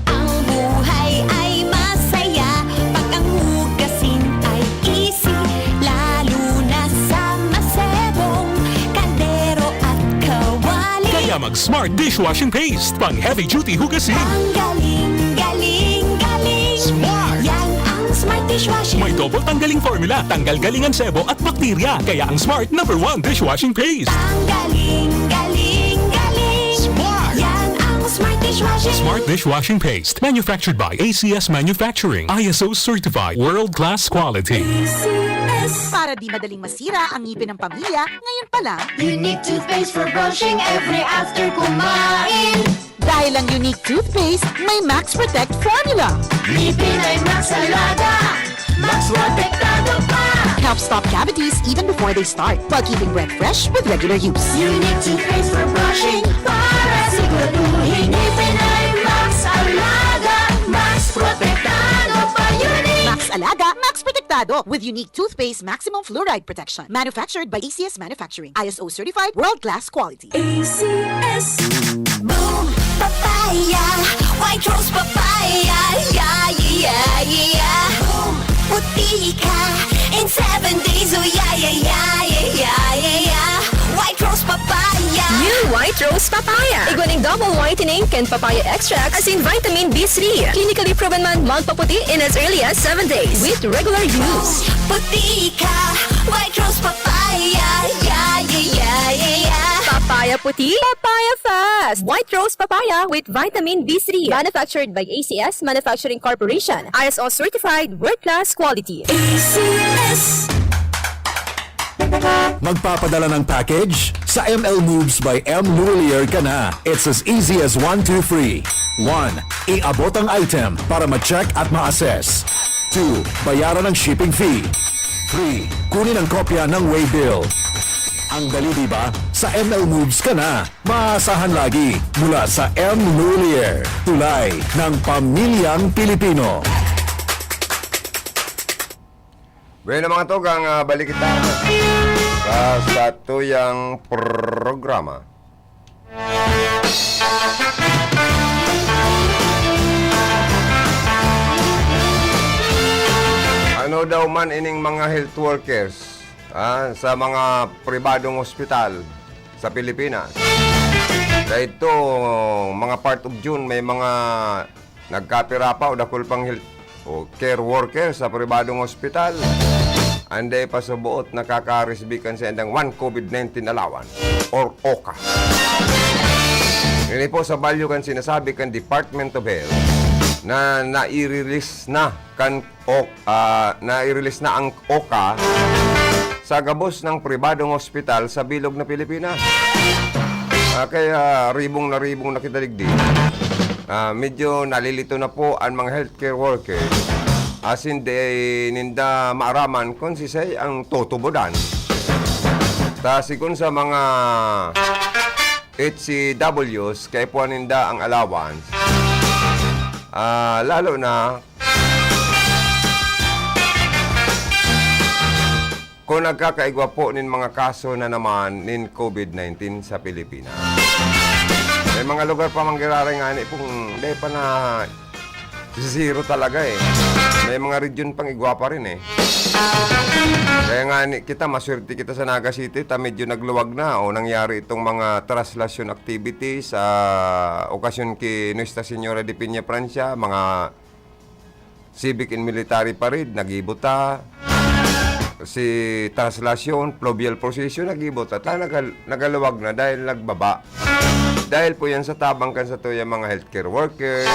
Ang buhay ay masaya pag ang hugasin ay easy, lalo na sa masebong kaldero at kawali. Kaya mag-Smart Dishwashing Paste. Pang heavy-duty hugasin. Ang galing, galing, galing. Smart! Yan ang Smart Dishwashing. May double tanggaling formula. Tanggal galing ang sebo at bakterya. Kaya ang Smart #1 Dishwashing Paste. Ang galing, galing, galing. Smart! Yan ang Smart Dishwashing. Smart Dishwashing Paste. Manufactured by ACS Manufacturing. ISO certified. World-class quality. ACS. Para di madaling masira ang ngipin ng pamilya, ngayon pa lang, Unique toothpaste for brushing every after kumain. dahil ang unique toothpaste, may Max Protect formula. Ngipin ay Max Alaga, Max Protektado pa. Helps stop cavities even before they start, while keeping breath fresh with regular use. Unique toothpaste for brushing para siguraduhin ngipin ay Max Alaga, Max Protektado pa. Unique. Max Alaga, Max Protectado with unique toothpaste maximum fluoride protection. Manufactured by ACS Manufacturing. ISO certified, world-class quality. ACS. Boom, papaya, white rose papaya, yeah, yeah, yeah. Boom, puti ka in 7 days, oh yeah, yeah, yeah, yeah, yeah, yeah. White rose papaya. New White Rose Papaya. Iguaning double whitening and papaya extract as in vitamin B3. Clinically proven man magpaputi in as early as 7 days with regular use. Puti ka, white rose papaya, yeah, yeah, yeah, yeah, yeah. Papaya puti, papaya fast. White Rose Papaya with vitamin B3. Manufactured by ACS Manufacturing Corporation. ISO certified world-class quality. ACS. Magpapadala ng package? Sa ML Moves by M. Lulier ka na. It's as easy as 1, 2, 3. 1. Iabot ang item para ma-check at ma-assess. 2. Bayaran ang shipping fee. 3. Kunin ang kopya ng waybill. Ang dali diba? Sa ML Moves ka na. Maasahan lagi mula sa M. Lulier. Tulay ng pamilyang Pilipino. Bueno mga togang, balik kita sa satuyang programa. Ano daw man ining mga health workers sa mga pribadong ospital sa Pilipinas? Dahito, mga part of June, may mga nagkapira pa o dakol pang health o care workers sa pribadong ospital. Anday pa sa buot nakakaresbikan sa endang 1 COVID-19 allowance or OCA. Ini po sa value kan sinasabi kan Department of Health na nai-release na ang OCA sa gabos ng pribadong ospital sa bilog na Pilipinas. Kaya ribong na kitaligdig. Medyo nalilito na po ang mga healthcare workers as hindi ninda maaraman kung sisay ang tutubodan. Sigun sa mga HCWs kay puaninda ang allowance. Lalo na kung nagkakaigwa po nin mga kaso na naman nin COVID-19 sa Pilipinas. May mga lugar pa manggiraray nga pong hindi pa na zero talaga eh. May mga region pang igwa pa rin eh. Kaya nga kita, maswerte kita sa Naga City, medyo nagluwag na o nangyari itong mga translation activities sa okasyon kay Nuestra Señora de Peña Francia, mga civic and military parade, nagibuta. Si translation, fluvial procession, nagibuta. Nagaluwag na dahil nagbaba. Dahil po yan sa tabang kan sa to yung mga healthcare workers.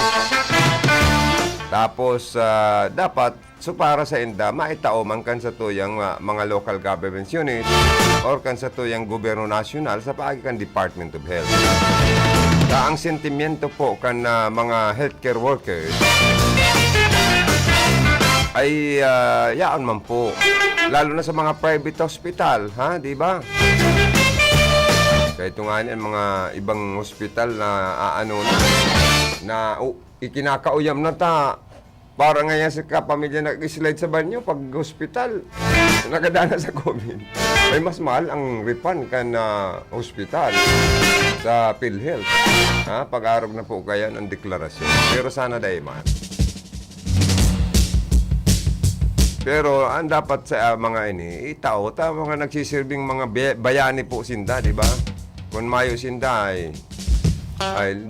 Tapos, dapat, so para sa inda, maitaoman kan sa to yung mga local government unit or kan sa to yung gobyerno nasyonal sa pagitan Department of Health. Ang sentimiento po kan mga healthcare workers ay yaan man po. Lalo na sa mga private hospital, ha? Di ba? Kahit nga yan, mga ibang hospital na ikinakauyam na ta. Para ngayon sa kapamilya nag-slide sa banyo pag hospital, nagadana sa COVID. Ay mas mahal ang refund kan hospital sa PhilHealth. Ha? Pag-arap na po kaya ang deklarasyon. Pero sana dahil man. Pero ang dapat sa mga itao, mga nagsisirbing mga bayani po sinda, di ba? Kung mayo sinda ay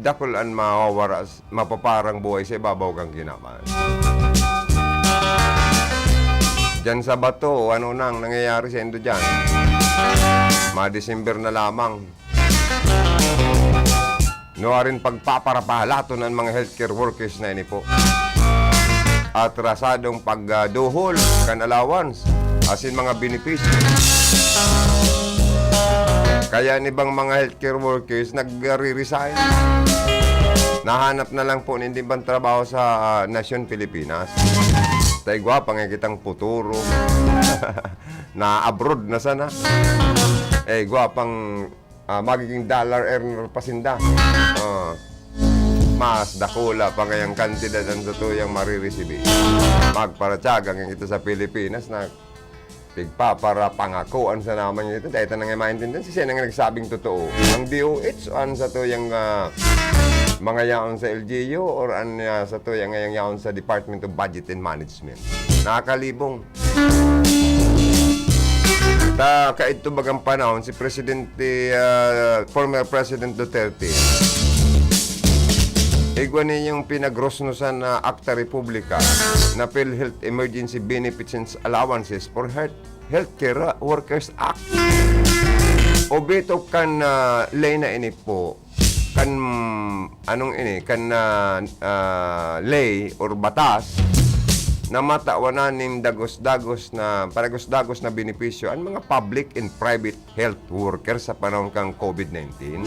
dakulan mawawaras, mapaparang buhay sa ibabaw kang ginaman. Diyan sa bato, ano nang nangyayari sa Indo dyan? Ma-December na lamang. Nuwarin pagpaparapahalato ng mga healthcare workers na ini po. Atrasadong pagduhol kan allowance, asin mga benepisyo. Kaya ibang mga healthcare workers nag-resign. Nahanap na lang po hindi bang trabaho sa Nasyon Pilipinas. Tay gwapa nga kitang puturo. Na abroad na sana. Gwapang magiging dollar earner pa sinda. Mas dakula pa ngayang kantidad ang tutuyang marireceive. Magparatsagang ito sa Pilipinas na tigpa para pangakuan sa naman nito. Dahil ito na nga maintindihan. Siya na nga nagsabing totoo. Ang DOH, sa to yung mga yaon sa LGU or sa to yung yaon sa Department of Budget and Management. Nakakalibong. Kaito bagang panahon, si former President Duterte, igwa ninyong pinagrosnosan na Acta Republica na PhilHealth Emergency Benefits and Allowances for Healthcare Workers Act. Obito kan lay na ini po, kan lay or batas na matawanan ng dagos-dagos na benepisyo ang mga public and private health workers sa panahon kang COVID-19.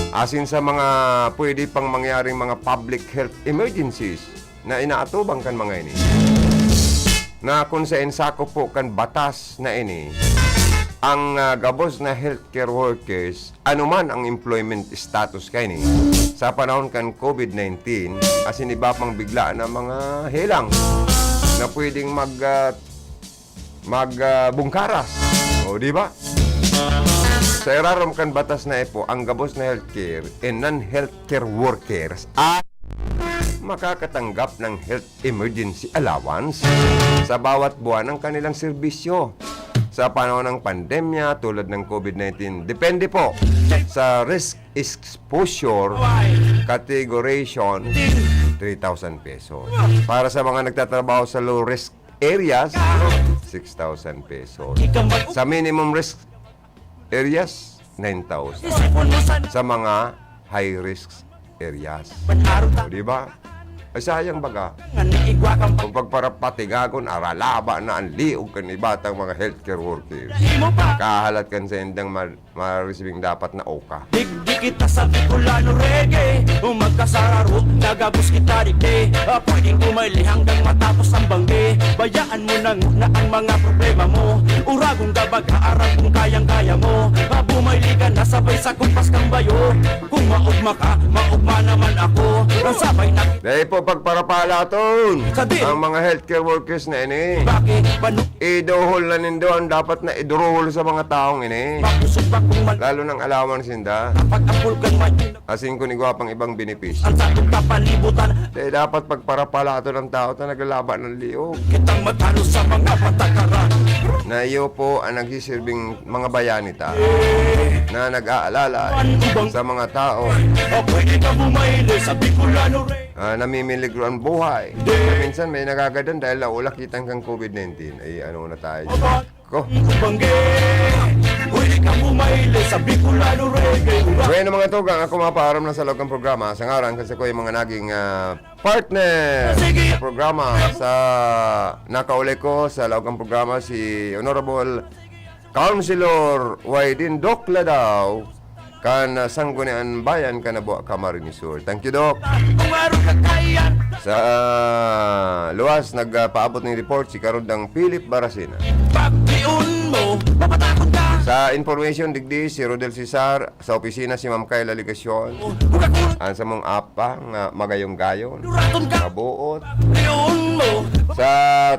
Asin sa mga pwede pang mangyaring mga public health emergencies na inaatubang kan mga ini. Na kung sa ensako po kan batas na ini, ang gabos na healthcare workers, anuman ang employment status kayo ni, sa panahon kan COVID-19, asin iba pang bigla na mga helang na pwedeng magbungkaras. O, di ba? Sa irarom kan batas na po, ang gabos na healthcare and non-healthcare workers ay makakatanggap ng health emergency allowance sa bawat buwan ng kanilang serbisyo sa panahon ng pandemya tulad ng COVID-19. Depende po sa risk exposure categorization, 3,000 pesos. Para sa mga nagtatrabaho sa low risk areas, 6,000 pesos. Sa minimum risk areas, 9,000. Sa mga high risk areas. Di ba? Ay sayang baga. Igwa kang Kung pagparapatigagon, aralaba na ang liog kan ibatang mga healthcare workers. mo pa. Kahalat kan sa indang ma-receiving dapat na oka. Di kita sa Bicolano reggae magkasararo, nagabos kita digde pwedeng umaili hanggang matapos ang bangge. Bayaan mo nang na ang mga problema mo. Uragong gabag, haarang kung kayang-kaya mo. Bumaili ka na sabay sa kumpas kang bayo. Kung maugma ka, maugma naman ako. Nang sabay na Dahil po pagparapalaton ang mga healthcare workers na ini. Idohol na nindo ang dapat na iduruhol sa mga taong ini. Lalo ng allowance sinda. Asing ko ni gwapang ibang benepisyo. Dahil dapat pagparapalaton ng tao na naglalaban ng liog. Kitang matalo sa mga patakaran. Na iyo po ang nagsisilbing mga bayanita na nag-aalala sa mga tao. Pwede ka bumaili sa Bicolano reggae. Namimiligro ang buhay. Na minsan may nagagadan dahil naulak kitang kang COVID-19. Ay ano na tayo. Ko. Bangge, pwede ka bumaili sa Bicolano reggae. Bueno mga tugang, ako mapaharam na sa loob ng programa. Sa ngaran kasi ko yung mga naging partner sa programa. Sa nakauli ko sa loob ng programa si Honorable Councilor Waidin Dokla daw kan Sanggunian Bayan Kanabuak Camarinesur. Thank you, Doc. Sa luwas nagpaabot ng report si Karudang Philip Barasina. Sa information digdi si Rodel Cesar sa opisina si Ma'am Kayla Ligasyon. Ang sa mong apang magayong gayon. Mabuot. Sa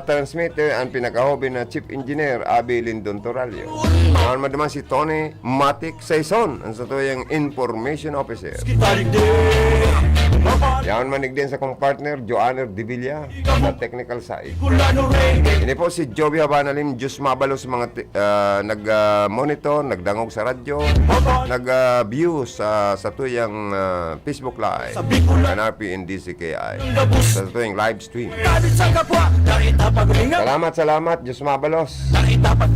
transmitter ang pinakahobi na Chief Engineer Abi Lindon Toralio. Naman madaman si Tony Matic Saison ang sa tuyang Information Officer. Yan manig din sa kong partner Joanner Divilla sa technical side. Ini po si Joby Habanalim, Diyos mabalo sa mga nag-monitor, nagdangog sa radyo, nag-view sa tuyang Facebook Live NRP and DCKI sa tuyang live stream. Salamat, Diyos mabalos.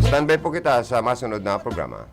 Standby po kita sa masunod na programa.